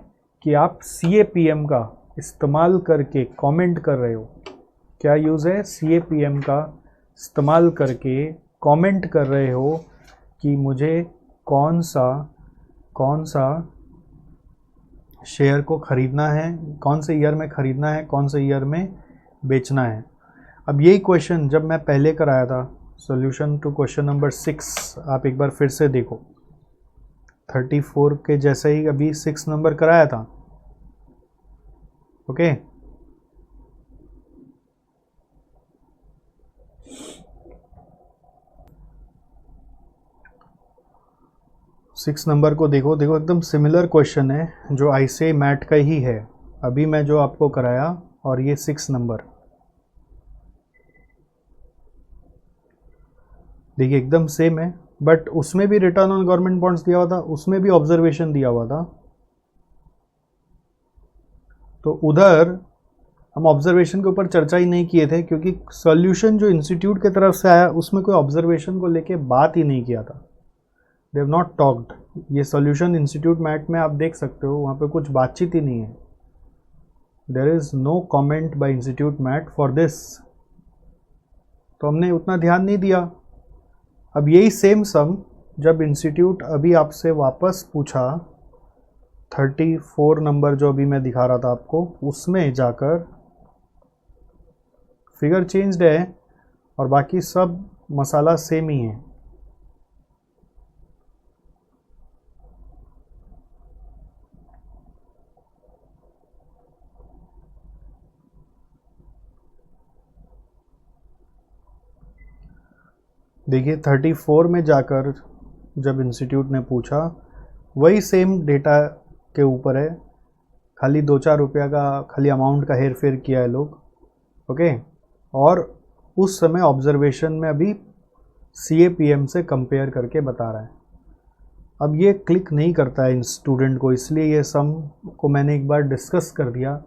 कि आप CAPM का इस्तेमाल करके कमेंट कर रहे हो। क्या यूज़ है? CAPM का इस्तेमाल करके कमेंट कर रहे हो कि मुझे कौन सा शेयर को ख़रीदना है, कौन से ईयर में ख़रीदना है, कौन से ईयर में बेचना है। अब यही क्वेश्चन जब मैं पहले कराया था, सॉल्यूशन टू क्वेश्चन नंबर 6, आप एक बार फिर से देखो, 34 के जैसे ही अभी 6 नंबर कराया था। ओके, सिक्स नंबर को देखो, देखो एकदम सिमिलर क्वेश्चन है जो आईसीआई मैट का ही है, अभी मैं जो आपको कराया, और ये 6 नंबर देखिए एकदम सेम है, बट उसमें भी रिटर्न ऑन गवर्नमेंट बॉन्ड्स दिया हुआ था, उसमें भी ऑब्जर्वेशन दिया हुआ था। तो उधर हम ऑब्जर्वेशन के ऊपर चर्चा ही नहीं किए थे, क्योंकि सॉल्यूशन जो इंस्टीट्यूट की तरफ से आया उसमें कोई ऑब्जर्वेशन को लेके बात ही नहीं किया था। They have not talked. ये सॉल्यूशन इंस्टीट्यूट मैट में आप देख सकते हो, वहाँ पे कुछ बातचीत ही नहीं है। There is no comment by institute made for this, तो हमने उतना ध्यान नहीं दिया। अब यही सेम सम जब इंस्टीट्यूट अभी आपसे वापस पूछा, 34 नंबर जो अभी मैं दिखा रहा था आपको, उसमें जाकर फिगर चेंज्ड है और बाकी सब मसाला सेम ही है। देखिए 34 में जाकर जब इंस्टीट्यूट ने पूछा, वही सेम डेटा के ऊपर है, खाली 2-4 रुपया का खाली अमाउंट का हेर फेर किया है लोग। ओके, और उस समय ऑब्जर्वेशन में अभी CAPM से कंपेयर करके बता रहा है। अब ये क्लिक नहीं करता है इन स्टूडेंट को, इसलिए ये सम को मैंने एक बार डिस्कस कर दिया,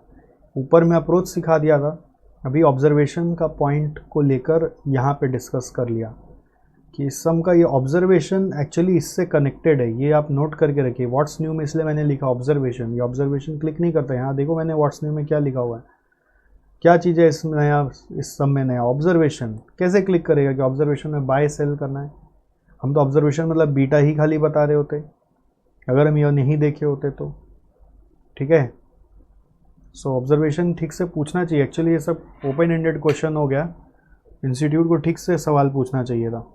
ऊपर में अप्रोच सिखा दिया था, अभी ऑब्जर्वेशन का पॉइंट को लेकर यहाँ पे डिस्कस कर लिया कि इस सम का ये ऑब्जर्वेशन एक्चुअली इससे कनेक्टेड है। ये आप नोट करके रखिए, व्हाट्स न्यू में इसलिए मैंने लिखा ऑब्जर्वेशन, ये ऑब्जर्वेशन क्लिक नहीं करता है। यहाँ देखो मैंने व्हाट्स न्यू में क्या लिखा हुआ है, क्या चीज़ है इसमें नया, इस सम में नया ऑब्जर्वेशन। कैसे क्लिक करेगा कि ऑब्जर्वेशन में बाय सेल करना है? हम तो ऑब्जर्वेशन मतलब बीटा ही खाली बता रहे होते अगर हम ये नहीं देखे होते तो। ठीक है, सो ऑब्जर्वेशन ठीक से पूछना चाहिए। एक्चुअली ये सब ओपन एंडेड क्वेश्चन हो गया, इंस्टीट्यूट को ठीक से सवाल पूछना चाहिए था।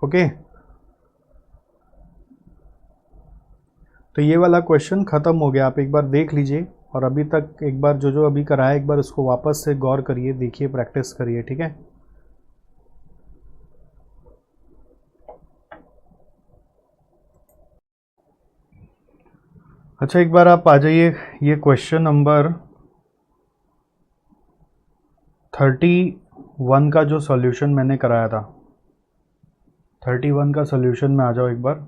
ओके, तो ये वाला क्वेश्चन ख़त्म हो गया, आप एक बार देख लीजिए, और अभी तक एक बार जो जो अभी कराया एक बार उसको वापस से गौर करिए, देखिए, प्रैक्टिस करिए। ठीक है, अच्छा एक बार आप आ जाइए, ये क्वेश्चन नंबर 31 का जो सॉल्यूशन मैंने कराया था, 31 का सॉल्यूशन में आ जाओ एक बार,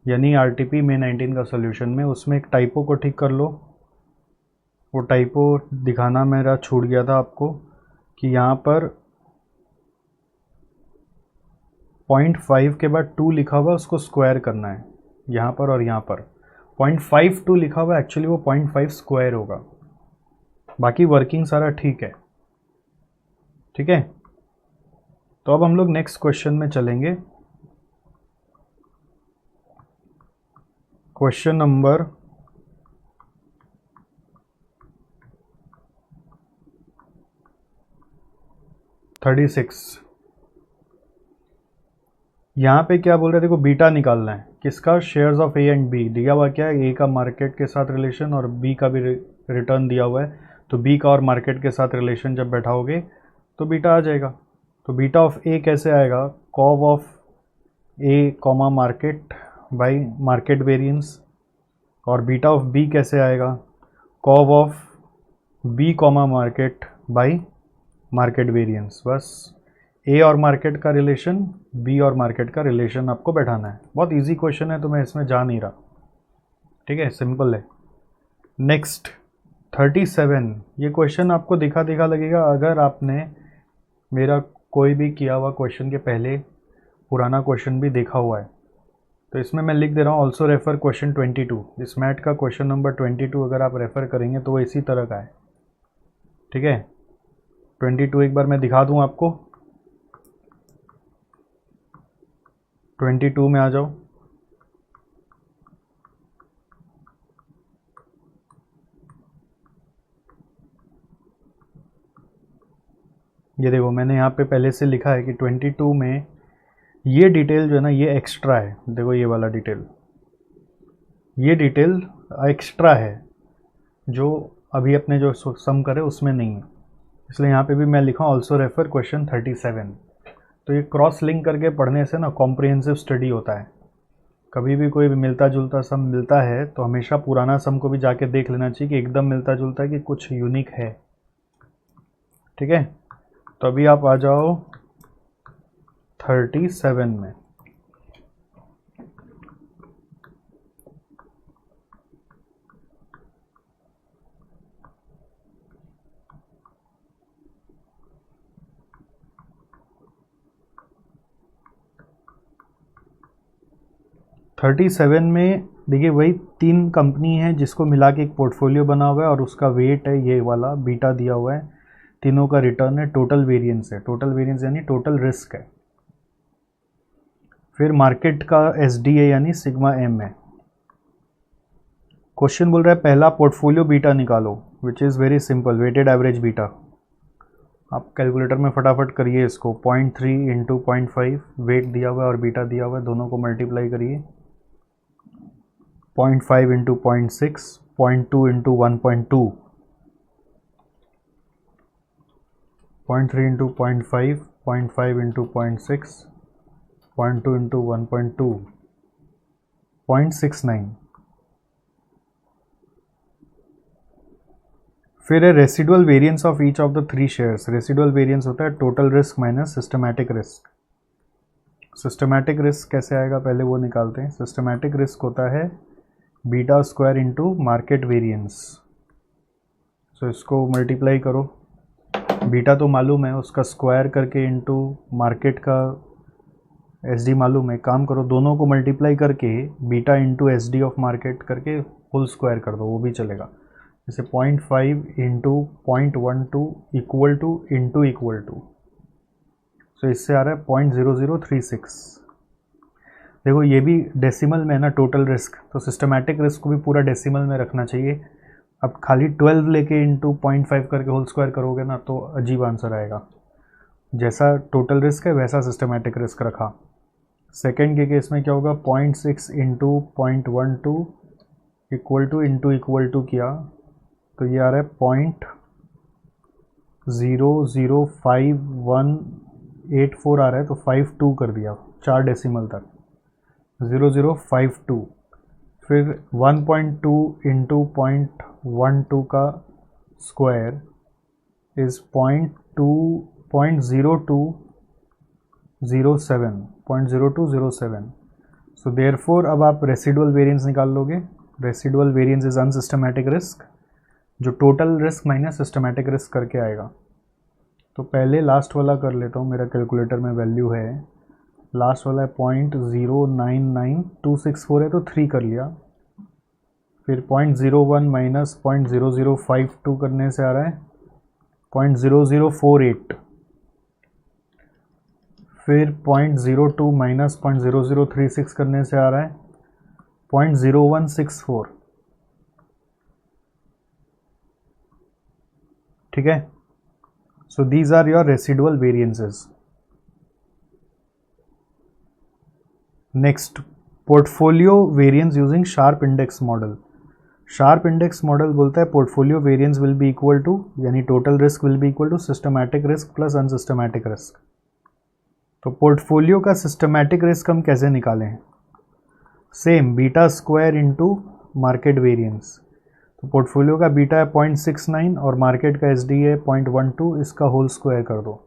यानी RTP में 19 का सॉल्यूशन में, उसमें एक टाइपो को ठीक कर लो। वो टाइपो दिखाना मेरा छूट गया था आपको कि यहाँ पर 0.5 के बाद 2 लिखा हुआ, उसको स्क्वायर करना है यहाँ पर, और यहाँ पर 0.52 लिखा हुआ, एक्चुअली वो 0.5 स्क्वायर होगा। बाकी वर्किंग सारा ठीक है। ठीक है, तो अब हम लोग नेक्स्ट क्वेश्चन में चलेंगे। Question number 36। यहाँ पे क्या बोल रहे थे, देखो बीटा निकालना है किसका, shares of A and B। दिया हुआ क्या है, A का मार्केट के साथ रिलेशन और B का भी रिटर्न दिया हुआ है, तो B का और मार्केट के साथ रिलेशन जब बैठाओगे तो बीटा आ जाएगा। तो बीटा ऑफ A कैसे आएगा, cov of A comma market by market variance, और बीटा ऑफ B कैसे आएगा, cov of B comma market by market variance. बस A और मार्केट का रिलेशन, B और मार्केट का रिलेशन आपको बैठाना है। बहुत इजी क्वेश्चन है, तो मैं इसमें जा नहीं रहा। ठीक है, सिंपल है। नेक्स्ट 37, ये क्वेश्चन आपको दिखा दिखा लगेगा अगर आपने मेरा कोई भी किया हुआ क्वेश्चन के पहले पुराना क्वेश्चन भी देखा हुआ है। तो इसमें मैं लिख दे रहा हूँ, ऑल्सो रेफर क्वेश्चन 22। इस मैथ का क्वेश्चन नंबर 22 अगर आप रेफ़र करेंगे तो वो इसी तरह का है। ठीक है, 22 एक बार मैं दिखा दूं आपको। 22 में आ जाओ। ये देखो मैंने यहाँ पे पहले से लिखा है कि 22 में ये डिटेल जो है ना ये एक्स्ट्रा है। देखो ये वाला डिटेल, ये डिटेल एक्स्ट्रा है जो अभी अपने जो सम करे उसमें नहीं है, इसलिए यहाँ पे भी मैं लिखा ऑल्सो रेफर क्वेश्चन 37। तो ये क्रॉस लिंक करके पढ़ने से ना कॉम्प्रिहेंसिव स्टडी होता है। कभी भी कोई भी मिलता जुलता सम मिलता है तो हमेशा पुराना सम को भी जाके देख लेना चाहिए कि एकदम मिलता जुलता है कि कुछ यूनिक है। ठीक है, तो अभी आप आ जाओ 37 में। थर्टी सेवन में देखिए वही 3 कंपनी है जिसको मिला के एक पोर्टफोलियो बना हुआ है और उसका वेट है ये वाला बीटा दिया हुआ है, तीनों का रिटर्न है, टोटल वेरिएंस है, टोटल वेरिएंस यानी टोटल रिस्क है। फिर मार्केट का एसडी है यानी सिग्मा एम है। क्वेश्चन बोल रहा है पहला पोर्टफोलियो बीटा निकालो, which is very simple, weighted average beta. आप कैलकुलेटर में फटाफट करिए इसको, 0.3 इंटू 0.5 वेट दिया हुआ है और बीटा दिया हुआ है, दोनों को मल्टीप्लाई करिए। 0.5 into 0.6, 0.2 into 1.2, 0.3 into 0.5, 0.5 into 0.6, 0.2 into 1.2, 0.69। फिर है residual variance of each of the 3 shares. Residual variance होता है total risk minus systematic risk. Systematic risk कैसे आएगा पहले वो निकालते हैं। सिस्टमैटिक रिस्क होता है beta square into market variance. So इसको मल्टीप्लाई करो, बीटा तो मालूम है, उसका स्क्वायर करके इंटू मार्केट का एसडी मालूम है। काम करो दोनों को मल्टीप्लाई करके beta into SD of market करके होल स्क्वायर कर दो, वो भी चलेगा। जैसे 0.5 into 0.12 equal to into equal to, so इससे आ रहा है 0.0036। देखो ये भी डेसिमल में है ना टोटल रिस्क, तो सिस्टमैटिक रिस्क को भी पूरा डेसिमल में रखना चाहिए। अब खाली 12 लेके इंटू 0.5 करके होल स्क्वायर करोगे ना तो अजीब आंसर आएगा। जैसा टोटल रिस्क है वैसा सिस्टमैटिक रिस्क रखा। सेकेंड के केस में क्या होगा, 0.6 into 0.12 equal to into equal to किया तो ये आ रहा है 0.005184 आ रहा है, तो 52 कर दिया 4 डेसिमल तक, 0052। फिर 1.2 इंटू 0.12 का स्क्वायर इज़ 0.0207। सो देयरफॉर अब आप रेसिडुअल वेरिएंस निकाल लोगे। Residual variance is unsystematic risk, जो total risk minus systematic risk करके आएगा। तो पहले लास्ट वाला कर लेता हूँ, मेरा कैलकुलेटर में वैल्यू है, लास्ट वाला है 0.099264 है तो 3 कर लिया। फिर 0.01 माइनस 0.0052 करने से आ रहा है 0.0048। फिर 0.02 माइनस 0.0036 करने से आ रहा है 0.0164। ठीक है, so these are your residual variances. Next, portfolio variance using Sharpe index model. Sharpe index model बोलता है portfolio variance will be equal to, यानी total risk will be equal to systematic risk plus unsystematic risk. तो पोर्टफोलियो का सिस्टमैटिक रिस्क हम कैसे निकालें, same beta square into market variance. तो पोर्टफोलियो का बीटा है 0.69 और मार्केट का एसडी है 0.12, इसका होल स्क्वायर कर दो।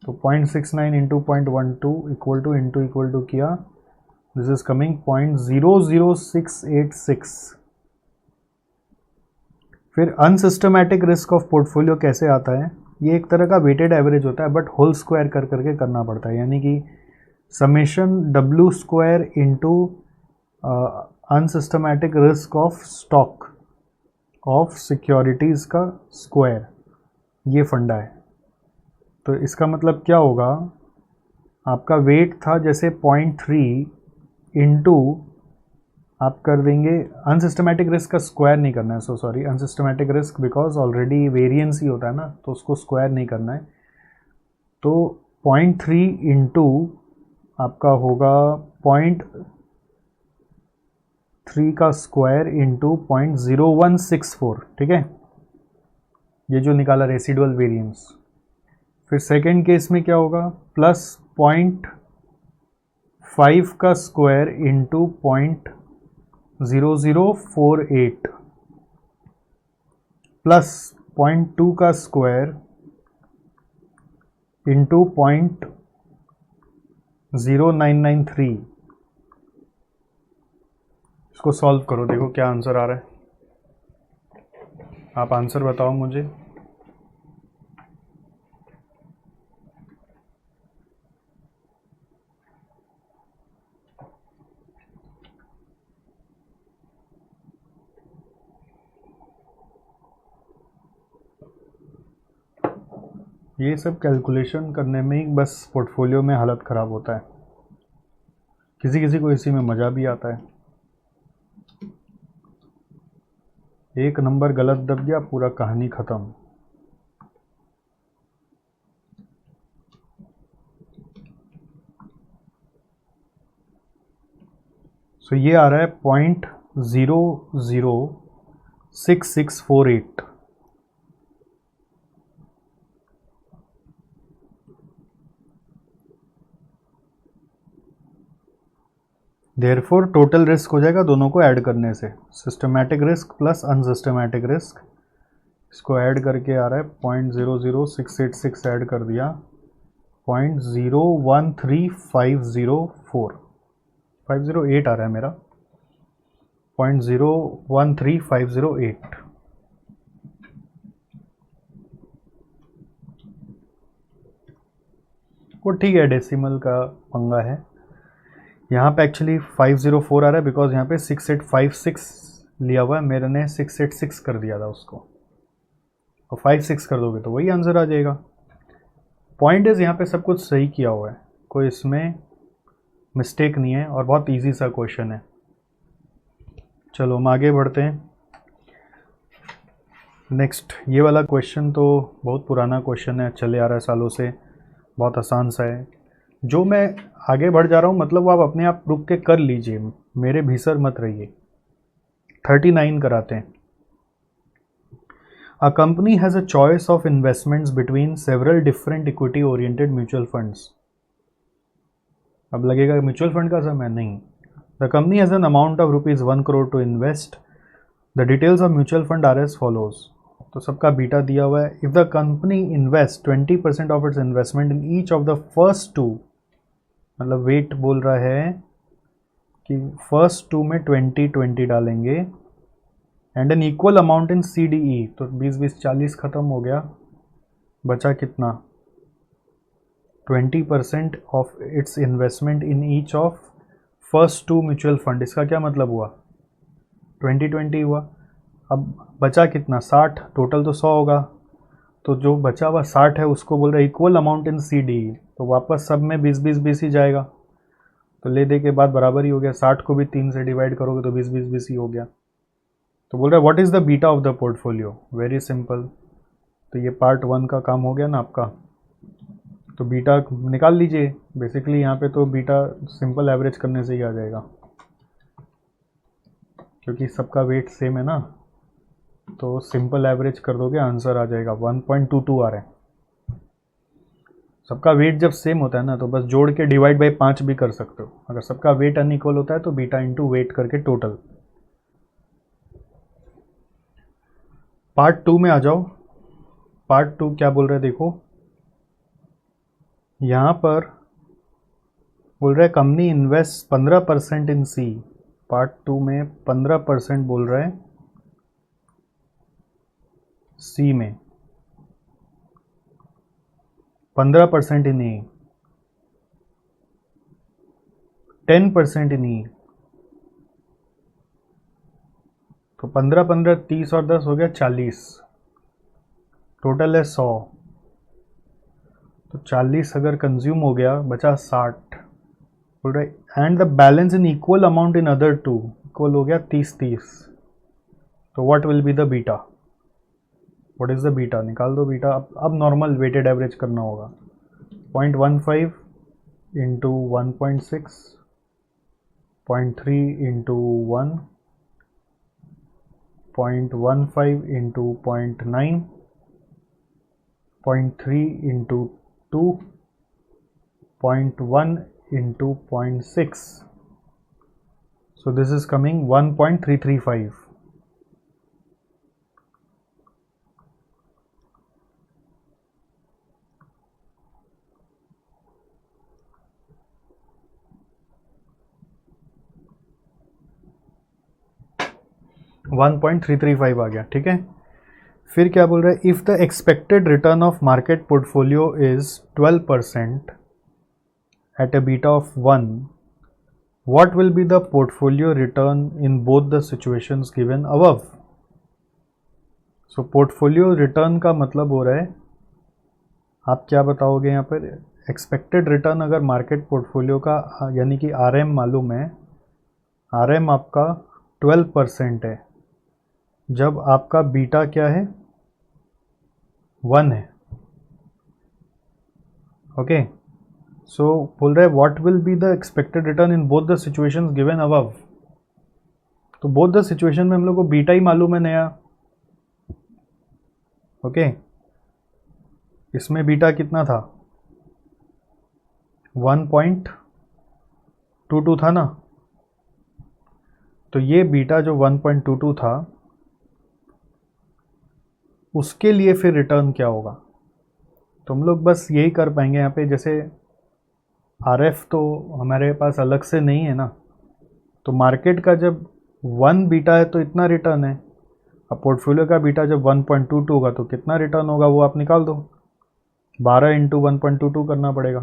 तो 0.69 into 0.12 equal to into equal to किया, दिस इज कमिंग 0.00686। फिर अनसिस्टमैटिक रिस्क ऑफ पोर्टफोलियो कैसे आता है, ये एक तरह का वेटेड एवरेज होता है बट होल स्क्वायर कर करके करना पड़ता है, यानी कि summation W square into unsystematic risk of stock of securities का स्क्वायर, ये फंडा है। तो इसका मतलब क्या होगा, आपका वेट था जैसे 0.3 इंटू आप कर देंगे, अनसिस्टमेटिक रिस्क का स्क्वायर नहीं करना है, so sorry, unsystematic risk because already variance ही होता है ना, तो उसको स्क्वायर नहीं करना है। तो 0.3 इंटू आपका होगा 0.3 का स्क्वायर इंटू 0.0164, ठीक है, ये जो निकाला रेसिडुअल वेरिएंस। फिर सेकेंड केस में क्या होगा, प्लस 0.5 का स्क्वायर इंटू 0.0048 प्लस 0.2 का स्क्वायर इंटू 0.0993। इसको सॉल्व करो, देखो क्या आंसर आ रहा है। आप आंसर बताओ मुझे। ये सब कैलकुलेशन करने में ही बस पोर्टफोलियो में हालत ख़राब होता है, किसी किसी को इसी में मज़ा भी आता है। एक नंबर गलत दब गया, पूरा कहानी ख़त्म। सो ये आ रहा है 0.006648। देयरफॉर टोटल रिस्क हो जाएगा दोनों को ऐड करने से, systematic risk plus unsystematic risk. इसको ऐड करके आ रहा है 0.00686 ऐड कर दिया 0.013508 आ रहा है मेरा, 0.013508। वो ठीक है, डेसिमल का पंगा है। यहाँ पे एक्चुअली 504 आ रहा है बिकॉज यहाँ पे 6856 लिया हुआ है, मेरे ने 686 कर दिया था उसको, और 56 कर दोगे तो वही आंसर आ जाएगा। पॉइंट इज यहाँ पे सब कुछ सही किया हुआ है, कोई इसमें मिस्टेक नहीं है, और बहुत इजी सा क्वेश्चन है। चलो हम आगे बढ़ते हैं। नेक्स्ट ये वाला क्वेश्चन तो बहुत पुराना क्वेश्चन है, चले आ रहा है सालों से, बहुत आसान सा है। जो मैं आगे बढ़ जा रहा हूँ मतलब वो आप अपने आप रुक के कर लीजिए, मेरे भीतर मत रहिए। 39 कराते हैं। A company has a choice of investments between several different equity oriented mutual funds. अब लगेगा म्यूचुअल फंड का समय नहीं। The company has an amount of rupees 1 crore to invest. The details of mutual fund are as follows. तो सबका बीटा दिया हुआ है। If the company invests 20% of its investment in each of the first two, मतलब वेट बोल रहा है कि फर्स्ट टू में 20-20 डालेंगे, and an equal amount in CDE, तो 20-20-40 खत्म हो गया, बचा कितना, 20% of its investment in each of first two mutual fund. इसका क्या मतलब हुआ, 20-20 हुआ। अब बचा कितना, 60, टोटल तो 100 होगा, तो जो बचा हुआ 60 है उसको बोल रहा है इक्वल अमाउंट इन CDE, तो वापस सब में 20-20-20 ही जाएगा, तो ले दे के बाद बराबर ही हो गया। 60 को भी 3 से डिवाइड करोगे तो 20-20-20 ही हो गया। तो बोल रहा है what is the beta of the portfolio, very simple. तो ये पार्ट 1 का काम हो गया ना आपका, तो बीटा निकाल लीजिए। बेसिकली यहाँ पे तो बीटा सिंपल एवरेज करने से ही आ जाएगा, क्योंकि सबका वेट सेम है ना, तो सिंपल एवरेज कर दोगे आंसर आ जाएगा 1.22 आ रहा है। सबका वेट जब सेम होता है ना तो बस जोड़ के डिवाइड बाई 5 भी कर सकते हो। अगर सबका वेट अनइक्वल होता है तो बीटा इंटू वेट करके टोटल। पार्ट 2 में आ जाओ। पार्ट 2 क्या बोल रहे हैं देखो, यहाँ पर बोल रहा है कंपनी इन्वेस्ट 15% इन C। पार्ट 2 में 15% बोल रहा है C में, 15% इन E, 10% इन E, तो 15-15 30 और 10 हो गया 40। टोटल है 100, तो 40 अगर कंज्यूम हो गया बचा 60, बोल रहे and the balance in equal amount in other two, equal हो गया 30-30, तो what will be the beta, what is the beta, निकाल दो बीटा। अब नॉर्मल वेटेड एवरेज करना होगा, 0.15 into 1.6, 0.3 into 1, 0.15 into 0.9, 0.3 into 2, 0.1 into 0.6, so this is coming 1.335. $1.335 आ गया, ठीक है। फिर क्या बोल रहा है, if the expected return of market portfolio is 12% at a beta of 1, what will be the portfolio return in both the situations given above? So portfolio return का मतलब हो रहा है, आप क्या बताओगे यहाँ पर, एक्सपेक्टेड रिटर्न अगर मार्केट पोर्टफोलियो का यानी कि RM मालूम है, RM आपका 12% है, जब आपका बीटा क्या है 1 है, ओके। सो बोल रहे हैं what will be the expected return in both the situations given above, तो बोथ द सिचुएशन में हम लोग को बीटा ही मालूम है नया, ओके। इसमें बीटा कितना था, 1.22 था ना, तो ये बीटा जो 1.22 था उसके लिए फिर रिटर्न क्या होगा, तो हम लोग बस यही कर पाएंगे यहाँ पे, जैसे RF तो हमारे पास अलग से नहीं है ना, तो मार्केट का जब 1 बीटा है तो इतना रिटर्न है, अब पोर्टफोलियो का बीटा जब 1.22 होगा तो कितना रिटर्न होगा वो आप निकाल दो, 12 इंटू 1.22 करना पड़ेगा।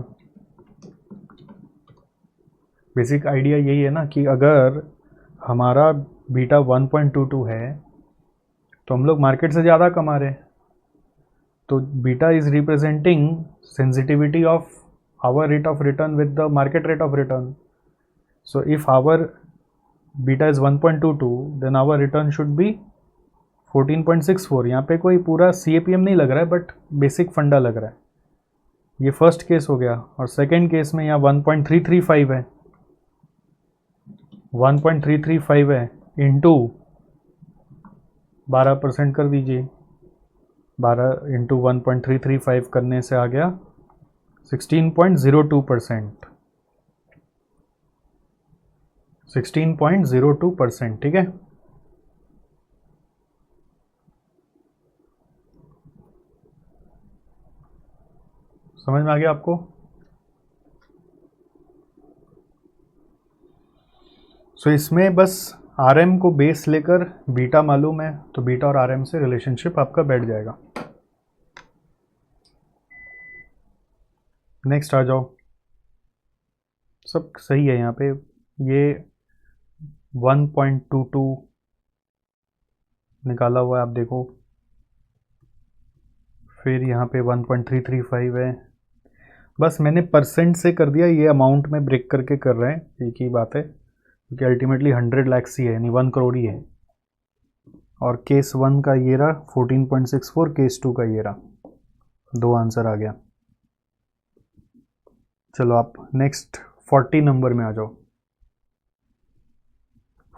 बेसिक आइडिया यही है ना कि अगर हमारा बीटा 1.22 है तो हम लोग मार्केट से ज़्यादा कमा रहे हैं, तो beta is representing sensitivity of our rate of return with the market rate of return. So if our beta is 1.22 then our return should be 14.64। यहाँ पे कोई पूरा CAPM नहीं लग रहा है, बट बेसिक फंडा लग रहा है। ये फर्स्ट केस हो गया, और सेकेंड केस में यहाँ 1.335 है, 1.335 है इंटू 12% कर दीजिए, 12 इंटू 1.335 करने से आ गया 16.02%, 16.02%, ठीक है। समझ में आ गया आपको? सो इसमें बस RM को बेस लेकर बीटा मालूम है, तो बीटा और RM से रिलेशनशिप आपका बैठ जाएगा। नेक्स्ट आ जाओ, सब सही है यहाँ पे, ये 1.22 निकाला हुआ है आप देखो, फिर यहाँ पे 1.335 है, बस मैंने परसेंट से कर दिया, ये अमाउंट में ब्रेक करके कर रहे हैं, एक ही बात है, क्योंकि अल्टीमेटली 100 लाख ही है, यानी 1 करोड़ ही है। और केस 1 का ये रहा 14.64, केस 2 का ये रहा, 2 आंसर आ गया। चलो आप नेक्स्ट 40 नंबर में आ जाओ।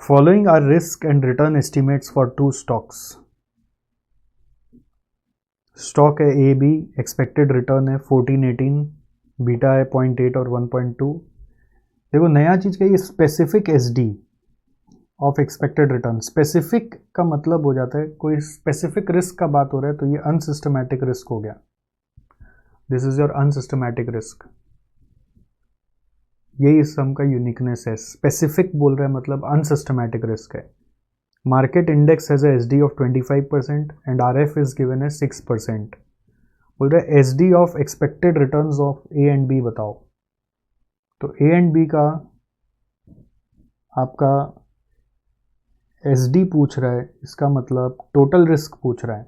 Following are risk and return estimates for 2 stocks. Stock है AB, एक्सपेक्टेड रिटर्न है 14-18, बीटा है 0.8 और 1.2। देखो नया चीज़ का ये specific SD of expected return, specific का मतलब हो जाता है कोई स्पेसिफिक रिस्क का बात हो रहा है, तो ये अनसिस्टमैटिक रिस्क हो गया, this is your unsystematic risk. यही इस सम का यूनिकनेस है, स्पेसिफिक बोल रहे हैं मतलब अनसिस्टमैटिक रिस्क है। Market index has a SD of 25% and RF is given है 6%। बोल रहे हैं SD of expected returns of A and B बताओ, तो A एंड B का आपका SD पूछ रहा है, इसका मतलब टोटल रिस्क पूछ रहा है,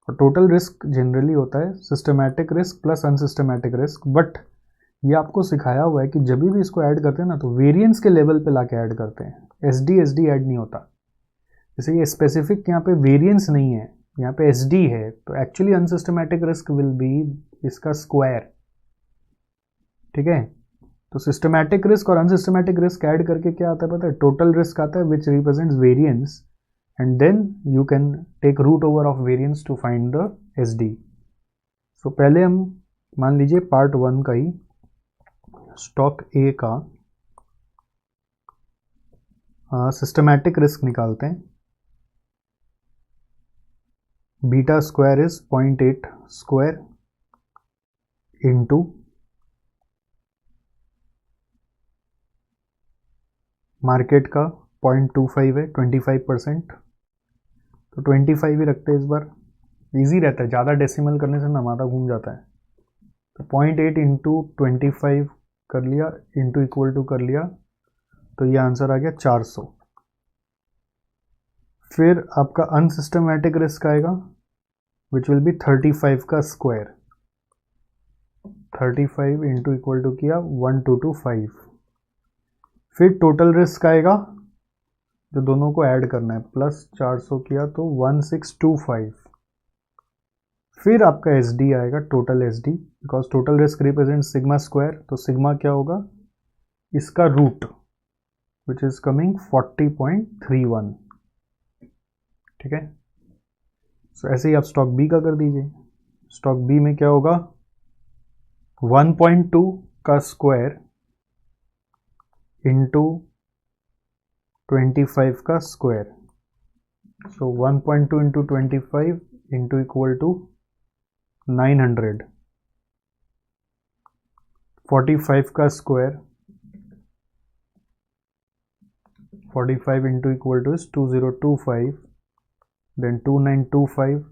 और टोटल रिस्क जनरली होता है systematic risk plus unsystematic risk, but ये आपको सिखाया हुआ है कि जब भी इसको ऐड करते हैं ना तो वेरिएंस के लेवल पे लाके ऐड करते हैं, एसडी ऐड नहीं होता। जैसे ये स्पेसिफिक यहाँ पे वेरिएंस नहीं है, यहाँ पे एसडी है, तो actually unsystematic risk will B इसका स्क्वायर, ठीक है। तो सिस्टमैटिक रिस्क और अनसिस्टमैटिक रिस्क ऐड करके क्या आता है पता है, टोटल रिस्क आता है which represents variance, and then you can take root over of variance to find the SD. So पहले हम मान लीजिए पार्ट 1 का ही स्टॉक ए का सिस्टमैटिक रिस्क निकालते हैं। Beta square is 0.8 square into market का 0.25 है, 25%, तो 25 ही रखते हैं इस बार, इजी रहता है, ज़्यादा डेसिमल करने से ना माथा घूम जाता है। तो 0.8 इंटू 25 कर लिया, इंटू इक्वल टू कर लिया, तो ये आंसर आ गया 400। फिर आपका अनसिस्टमैटिक रिस्क आएगा विच विल बी 35 का स्क्वायर, 35 इंटू इक्वल टू किया 1225। फिर टोटल रिस्क आएगा जो दोनों को ऐड करना है, प्लस 400 किया तो 1625। फिर आपका एस डी आएगा, total S D, because total risk represent sigma square, तो सिग्मा क्या होगा, इसका रूट विच इज कमिंग 40.31, ठीक है। सो ऐसे ही आप स्टॉक बी का कर दीजिए। स्टॉक बी में क्या होगा, 1.2 का स्क्वायर इंटू 25 का square, so 1.2 into 25 into equal to 900, 45 का square, 45 into equal to is 2025, then 2925,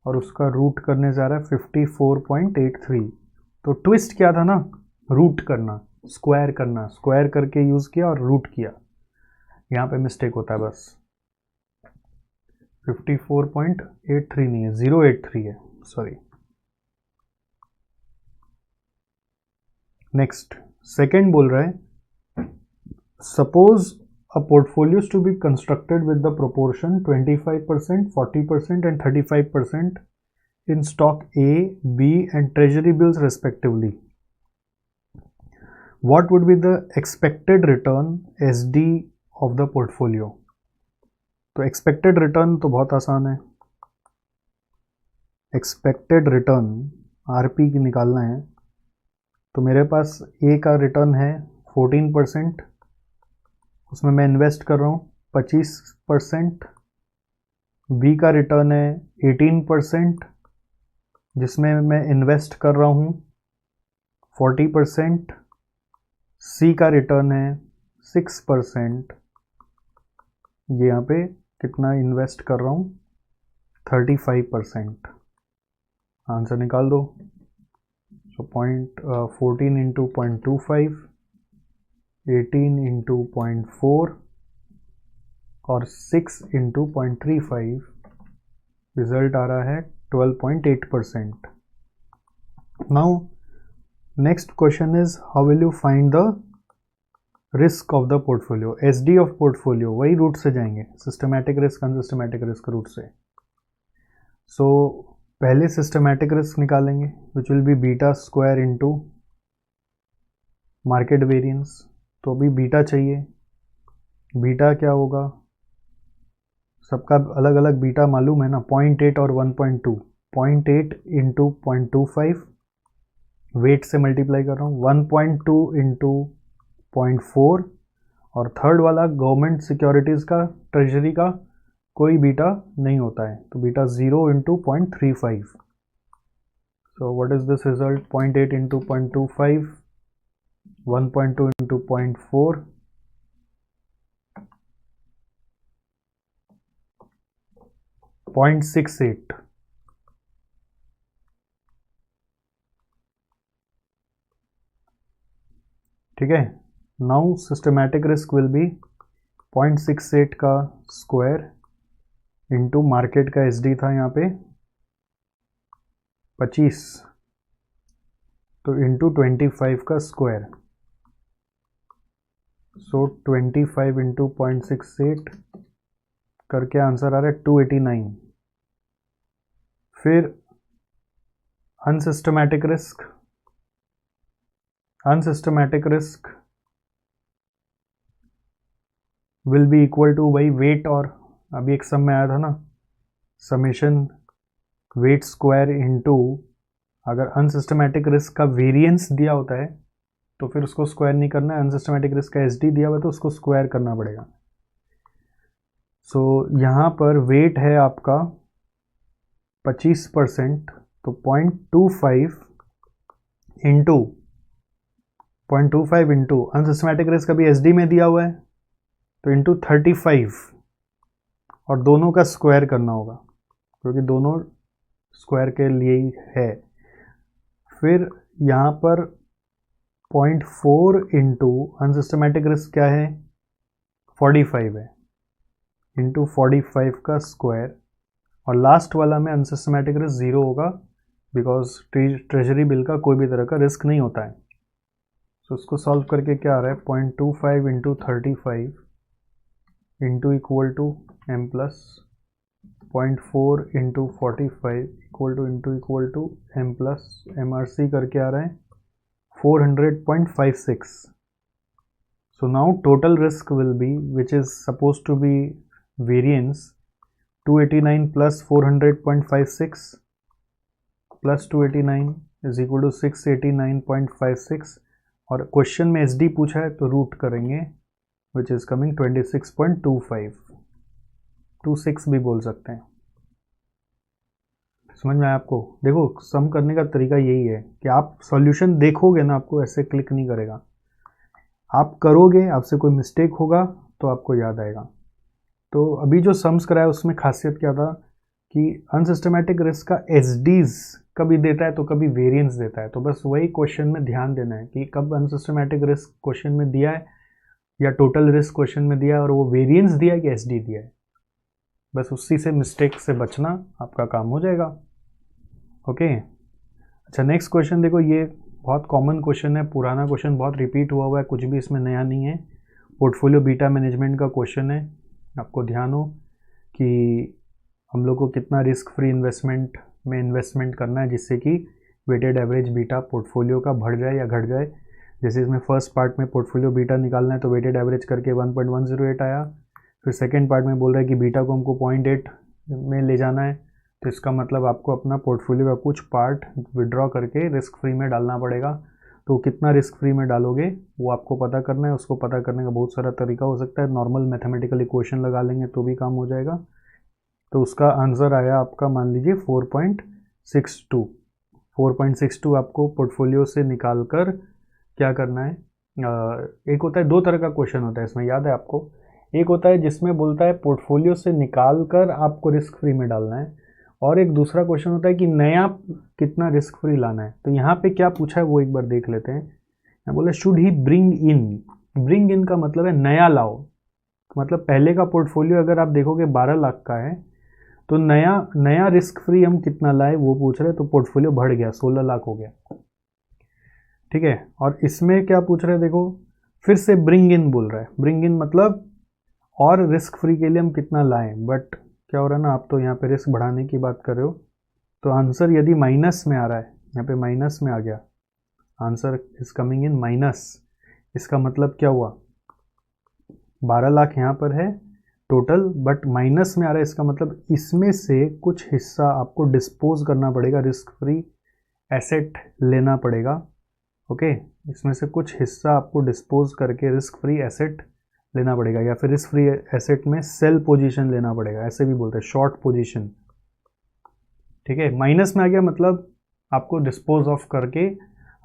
और उसका रूट करने जा रहा है 54.83। तो ट्विस्ट क्या था ना, रूट करना, स्क्वायर करना, स्क्वायर करके यूज किया और रूट किया, यहाँ पे मिस्टेक होता है बस। 54.83 नहीं है, 083 है, सॉरी। नेक्स्ट सेकेंड बोल रहा है, suppose a portfolio is to be constructed with the proportion 25%, 40% and 35% in stock A, B and treasury bills respectively. What would be the expected return SD of the portfolio? तो expected return तो बहुत आसान है, expected return RP की निकालना है। तो मेरे पास A का रिटर्न है 14%, उसमें मैं इन्वेस्ट कर रहा हूँ 25%, बी का रिटर्न है 18%, जिसमें मैं इन्वेस्ट कर रहा हूँ 40%, सी का रिटर्न है 6%, ये यहाँ पे कितना इन्वेस्ट कर रहा हूँ 35%। आंसर निकाल दो। सो 14 इंटू 0.25, 18 इंटू 0.4 और 6 इंटू 0.35, रिजल्ट आ रहा है 12.8%। Now next question is how will you find the risk of the portfolio, S D of portfolio, वही रूट से जाएंगे, systematic risk unsystematic risk root से। सो पहले सिस्टमैटिक रिस्क निकालेंगे which will be beta square into market variance. तो अभी बीटा चाहिए, बीटा क्या होगा, सबका अलग अलग बीटा मालूम है ना, 0.8 और 1.2, 0.8 इंटू 0.25, वेट से मल्टीप्लाई कर रहा हूँ, 1.2 इंटू 0.4, और थर्ड वाला गवर्नमेंट सिक्योरिटीज़ का, ट्रेजरी का कोई बीटा नहीं होता है, तो beta 0 into 0.35। So what is this result, 0.8 into 0.25, 1.2 into 0.4, 0.68। ठीक है। Now systematic risk will B 0.68 का स्क्वायर इंटू मार्केट का एसडी था यहाँ पे 25, तो इंटू 25 का स्क्वायर, सो 25 इंटू 0.68 करके आंसर आ रहा है 289। फिर unsystematic risk will be equal two by wait, और अभी एक सम में आया था ना, समेशन वेट स्क्वायर इंटू, अगर अनसिस्टमैटिक रिस्क का वेरिएंस दिया होता है तो फिर उसको स्क्वायर नहीं करना है, अनसिस्टमैटिक रिस्क का एसडी दिया हुआ है तो उसको स्क्वायर करना पड़ेगा। सो यहाँ पर वेट है आपका 25%, तो 0.25 इंटू 0.25 इंटू अनसिस्टमैटिक रिस्क अभी एसडी में दिया हुआ है तो इंटू 35, और दोनों का स्क्वायर करना होगा क्योंकि दोनों स्क्वायर के लिए ही है। फिर यहाँ पर 0.4 इंटू अनसिस्टमैटिक रिस्क क्या है 45 है, इंटू 45 का स्क्वायर, और लास्ट वाला में अनसिस्टमैटिक रिस्क 0 होगा बिकॉज ट्रेजरी बिल का कोई भी तरह का रिस्क नहीं होता है। तो उसको सॉल्व करके क्या आ रहा है 0.25 into 35 into equal to M plus 0.4 into 45 equal to into equal to M plus MRC करके आ रहा है 400.56। So now total risk will be, which is supposed to be variance, 289 plus 400.56 plus 289 is equal to 689.56, और क्वेश्चन में SD पूछा है तो रूट करेंगे which is coming 26.25, 26 भी बोल सकते हैं। समझ में आया आपको? देखो सम करने का तरीका यही है कि आप सॉल्यूशन देखोगे ना, आपको ऐसे क्लिक नहीं करेगा, आप करोगे, आपसे कोई मिस्टेक होगा तो आपको याद आएगा। तो अभी जो सम्स कराया उसमें खासियत क्या था कि अनसिस्टमैटिक रिस्क का एसडीज कभी देता है तो कभी वेरिएंस देता है, तो बस वही क्वेश्चन में ध्यान देना है कि कब अनसिस्टमैटिक रिस्क क्वेश्चन में दिया है या टोटल रिस्क क्वेश्चन में दिया है और वो वेरिएंस दिया है कि एसडी दिया है, बस उसी से मिस्टेक से बचना आपका काम हो जाएगा। ओके अच्छा नेक्स्ट क्वेश्चन देखो, ये बहुत कॉमन क्वेश्चन है, पुराना क्वेश्चन बहुत रिपीट हुआ है, कुछ भी इसमें नया नहीं है, पोर्टफोलियो बीटा मैनेजमेंट का क्वेश्चन है। आपको ध्यान हो कि हम लोग को कितना रिस्क फ्री इन्वेस्टमेंट में इन्वेस्टमेंट करना है जिससे कि वेटेड एवरेज बीटा पोर्टफोलियो का बढ़ जाए या घट जाए। जैसे इसमें फर्स्ट पार्ट में पोर्टफोलियो बीटा निकालना है तो वेटेड एवरेज करके 1.108 आया, फिर सेकेंड पार्ट में बोल रहा है कि बीटा को हमको 0.8 में ले जाना है, तो इसका मतलब आपको अपना पोर्टफोलियो का कुछ पार्ट विड्रॉ करके रिस्क फ्री में डालना पड़ेगा। तो कितना रिस्क फ्री में डालोगे वो आपको पता करना है, उसको पता करने का बहुत सारा तरीका हो सकता है, नॉर्मल मैथमेटिकल इक्वेशन लगा लेंगे तो भी काम हो जाएगा। तो उसका आंसर आया आपका मान लीजिए 4.62 आपको पोर्टफोलियो से निकाल कर क्या करना है। एक होता है, दो तरह का क्वेश्चन होता है इसमें, याद है आपको, एक होता है जिसमें बोलता है पोर्टफोलियो से निकाल कर आपको रिस्क फ्री में डालना है, और एक दूसरा क्वेश्चन होता है कि नया कितना रिस्क फ्री लाना है। तो यहाँ पे क्या पूछा है वो एक बार देख लेते हैं। यहाँ बोला शुड ही ब्रिंग इन का मतलब है नया लाओ, मतलब पहले का पोर्टफोलियो अगर आप देखोगे 12 लाख का है तो नया रिस्क फ्री हम कितना लाए वो पूछ रहे हैं, तो पोर्टफोलियो बढ़ गया 16 लाख हो गया, ठीक है। और इसमें क्या पूछ रहे हैं देखो, फिर से ब्रिंग इन बोल रहा है, ब्रिंग इन मतलब और रिस्क फ्री के लिए हम कितना लाएं, बट क्या हो रहा है ना, आप तो यहाँ पे रिस्क बढ़ाने की बात कर रहे हो, तो आंसर यदि माइनस में आ रहा है, यहाँ पे माइनस में आ गया, answer is coming in minus, इसका मतलब क्या हुआ 12 लाख यहाँ पर है टोटल, बट माइनस में आ रहा है, इसका मतलब इसमें से कुछ हिस्सा आपको डिस्पोज करना पड़ेगा, रिस्क फ्री एसेट लेना पड़ेगा। ओके इसमें से कुछ हिस्सा आपको डिस्पोज करके रिस्क फ्री एसेट लेना पड़ेगा, या फिर रिस्क फ्री एसेट में सेल पोजीशन लेना पड़ेगा, ऐसे भी बोलते हैं शॉर्ट पोजीशन, ठीक है। माइनस में आ गया मतलब आपको डिस्पोज ऑफ करके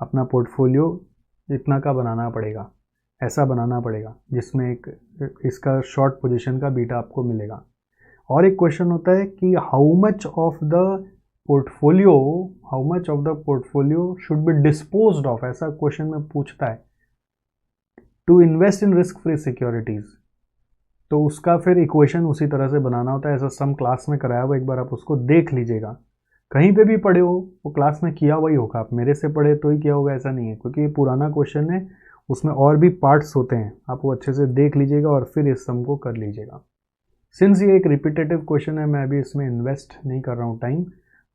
अपना पोर्टफोलियो इतना का बनाना पड़ेगा, ऐसा बनाना पड़ेगा जिसमें एक इसका शॉर्ट पोजीशन का बीटा आपको मिलेगा। और एक क्वेश्चन होता है कि how much of the portfolio should be disposed of, ऐसा क्वेश्चन में पूछता है, to invest in risk free securities. तो उसका फिर इक्वेशन उसी तरह से बनाना होता है। ऐसा सम क्लास में कराया हुआ, एक बार आप उसको देख लीजिएगा। कहीं पे भी पढ़े हो वो क्लास में किया हुआ ही होगा, आप मेरे से पढ़े तो ही किया होगा ऐसा नहीं है, क्योंकि ये पुराना क्वेश्चन है, उसमें और भी पार्ट्स होते हैं, आप वो अच्छे से देख लीजिएगा और फिर इस सम को कर लीजिएगा। सिंस ये एक रिपीटेटिव क्वेश्चन है, मैं अभी इसमें इन्वेस्ट नहीं कर रहा हूँ टाइम,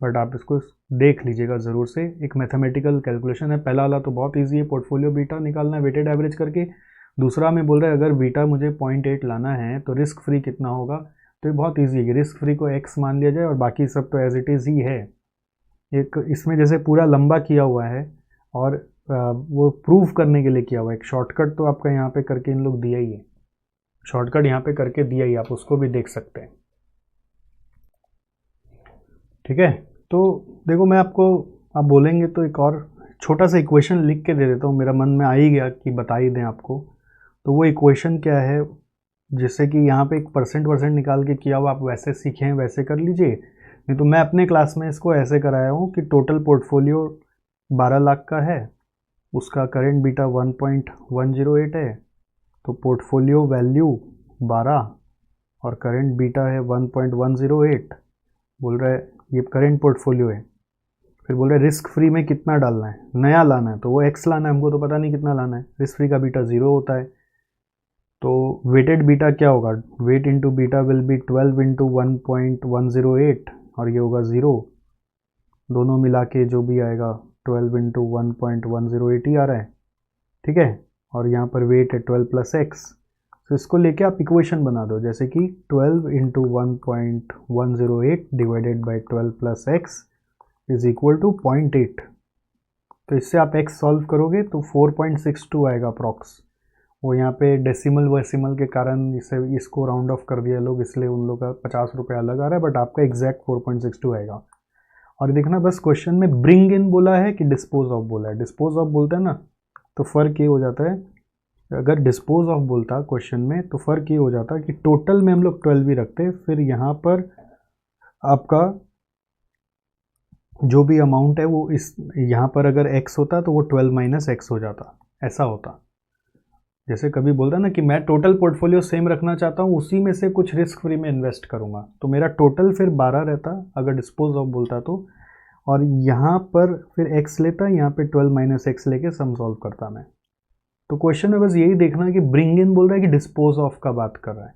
बट आप इसको देख लीजिएगा ज़रूर से। एक मैथमेटिकल कैलकुलेशन है। पहला वाला तो बहुत ईजी है, पोर्टफोलियो बीटा निकालना है वेटेड एवरेज करके। दूसरा में बोल रहा है अगर बीटा मुझे 0.8 लाना है तो रिस्क फ्री कितना होगा। तो ये बहुत ईजी है, रिस्क फ्री को x मान लिया जाए और बाकी सब तो एज इट इज़ ही है। एक इसमें जैसे पूरा लंबा किया हुआ है और वो प्रूव करने के लिए किया हुआ है। एक शॉर्टकट तो आपका यहाँ पे करके इन लोग दिया ही है, शॉर्टकट यहाँ पे करके दिया ही, आप उसको भी देख सकते हैं। ठीक है, तो देखो मैं आपको, आप बोलेंगे तो एक और छोटा सा इक्वेशन लिख के दे देता हूँ, मेरा मन में आ ही गया कि बता ही दें आपको। तो वो इक्वेशन क्या है, जिससे कि यहाँ पे एक परसेंट निकाल के किया हुआ, आप वैसे सीखें वैसे कर लीजिए। नहीं तो मैं अपने क्लास में इसको ऐसे कराया हूँ कि टोटल पोर्टफोलियो 12 लाख का है, उसका करेंट बीटा 1.108 है, तो पोर्टफोलियो वैल्यू 12 और करेंट बीटा है 1.108। बोल रहा है ये करेंट पोर्टफोलियो है। फिर बोल रहे रिस्क फ्री में कितना डालना है, नया लाना है तो वो x लाना है, हमको तो पता नहीं कितना लाना है। रिस्क फ्री का बीटा 0 होता है, तो वेटेड बीटा क्या होगा, weight into beta will be 12 into 1.108 और ये होगा 0। दोनों मिला के जो भी आएगा 12 इंटू 1.108 ही आ रहा है। ठीक है, और यहाँ पर वेट है 12 प्लस एक्स। तो इसको लेके आप इक्वेशन बना दो, जैसे कि 12 into 1.108 divided by 12 plus X is equal to 0.8। तो इससे आप x सॉल्व करोगे तो 4.62 आएगा अप्रॉक्स। वो यहाँ पे डेसिमल वेसिमल के कारण इसे इसको राउंड ऑफ कर दिया लोग, इसलिए उन लोग का 50 रुपये अलग आ रहा है, बट आपका एग्जैक्ट 4.62 आएगा। और देखना बस क्वेश्चन में ब्रिंग इन बोला है कि डिस्पोज ऑफ बोला है। डिस्पोज ऑफ बोलता है ना तो फ़र्क ये हो जाता है, अगर डिस्पोज ऑफ बोलता क्वेश्चन में तो फ़र्क ये हो जाता कि टोटल में हम लोग 12 ही रखते, फिर यहाँ पर आपका जो भी अमाउंट है वो इस यहाँ पर अगर x होता तो वो 12 माइनस एक्स हो जाता, ऐसा होता। जैसे कभी बोलता ना कि मैं टोटल पोर्टफोलियो सेम रखना चाहता हूँ, उसी में से कुछ रिस्क फ्री में इन्वेस्ट करूँगा, तो मेरा टोटल फिर 12 रहता अगर डिस्पोज ऑफ बोलता तो, और यहाँ पर फिर x लेता, यहाँ पे 12 माइनस एक्स लेके सम सॉल्व करता मैं। तो क्वेश्चन में बस यही देखना कि ब्रिंग इन बोल रहा है कि डिस्पोज ऑफ का बात कर रहा है।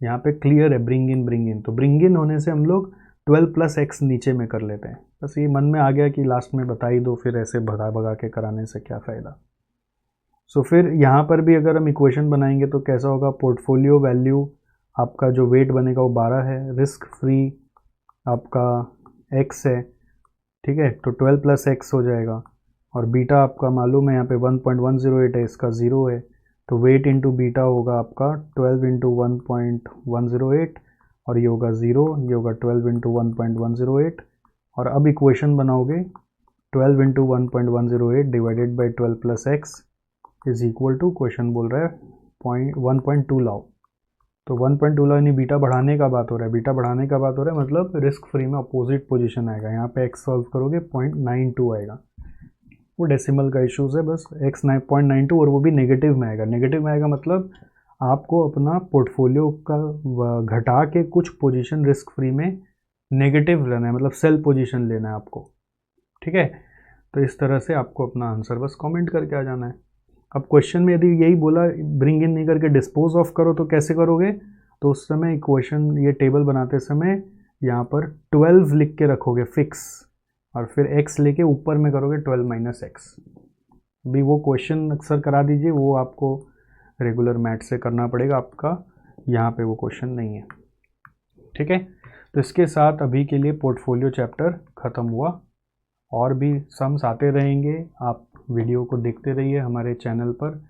यहाँ पे क्लियर है ब्रिंग इन, तो ब्रिंग इन होने से हम लोग 12 प्लस एक्स नीचे में कर लेते हैं। बस ये मन में आ गया कि लास्ट में बता ही दो, फिर ऐसे भगा भगा के कराने से क्या फ़ायदा। सो फिर यहाँ पर भी अगर हम इक्वेशन बनाएंगे तो कैसा होगा, पोर्टफोलियो वैल्यू आपका जो वेट बनेगा वो 12 है, रिस्क फ्री आपका x है, ठीक है, तो 12 प्लस एक्स हो जाएगा, और बीटा आपका मालूम है यहाँ पे 1.108 है, इसका 0 है, तो वेट इंटू बीटा होगा आपका 12 इंटू 1.108 और ये होगा 0, ये होगा 12 इंटू 1.108। और अब इक्वेशन बनाओगे 12 into 1.108 divided by 12 plus X is equal to, question बोल रहा है 1.2 लाओ, तो 1.2 लाओ यानी बीटा बढ़ाने का बात हो रहा है, बीटा बढ़ाने का बात हो रहा है मतलब रिस्क फ्री में अपोजिट पोजीशन आएगा। यहाँ पे x सॉल्व करोगे 0.92 आएगा, वो डेसिमल का इश्यूज है, बस x 0.92 और वो भी नेगेटिव में आएगा। नेगेटिव में आएगा मतलब आपको अपना पोर्टफोलियो का घटा के कुछ पोजीशन रिस्क फ्री में नेगेटिव लेना है, मतलब सेल पोजीशन लेना है आपको। ठीक है, तो इस तरह से आपको अपना आंसर बस कमेंट करके आ जाना है। अब क्वेश्चन में यदि यही बोला ब्रिंग इन नहीं करके डिस्पोज ऑफ करो तो कैसे करोगे, तो उस समय इक्वेशन ये टेबल बनाते समय यहाँ पर 12 लिख के रखोगे फिक्स, और फिर x लेके ऊपर में करोगे 12 माइनस एक्स। भी वो क्वेश्चन अक्सर करा दीजिए, वो आपको रेगुलर मैथ से करना पड़ेगा, आपका यहाँ पे वो क्वेश्चन नहीं है। ठीक है, तो इसके साथ अभी के लिए पोर्टफोलियो चैप्टर ख़त्म हुआ, और भी सम्स आते रहेंगे, आप वीडियो को देखते रहिए। हमारे चैनल पर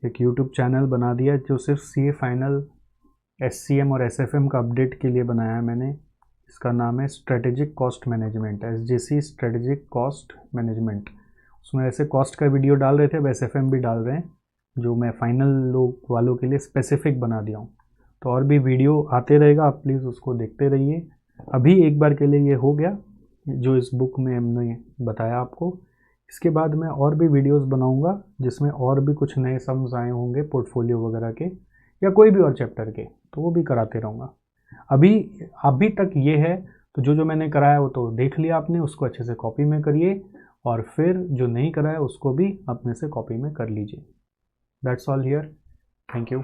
एक यूट्यूब चैनल बना दिया है जो सिर्फ CA फाइनल, SCM और SFM का अपडेट के लिए बनाया है मैंने। इसका नाम है strategic cost management, SJC strategic cost management. उसमें ऐसे कॉस्ट का वीडियो डाल रहे थे, अब SFM भी डाल रहे हैं, जो मैं फाइनल लोग वालों के लिए स्पेसिफिक बना दिया हूँ। तो और भी वीडियो आते रहेगा, आप प्लीज़ उसको देखते रहिए। अभी एक बार के लिए ये हो गया जो इस बुक में हमने बताया आपको। इसके बाद मैं और भी वीडियोस बनाऊंगा जिसमें और भी कुछ नए सम्स आए होंगे पोर्टफोलियो वगैरह के, या कोई भी और चैप्टर के, तो वो भी कराते रहूँगा। अभी तक ये है, तो जो मैंने कराया वो तो देख लिया आपने, उसको अच्छे से कॉपी में करिए, और फिर जो नहीं कराया उसको भी अपने से कॉपी में कर लीजिए। That's all here. Thank you.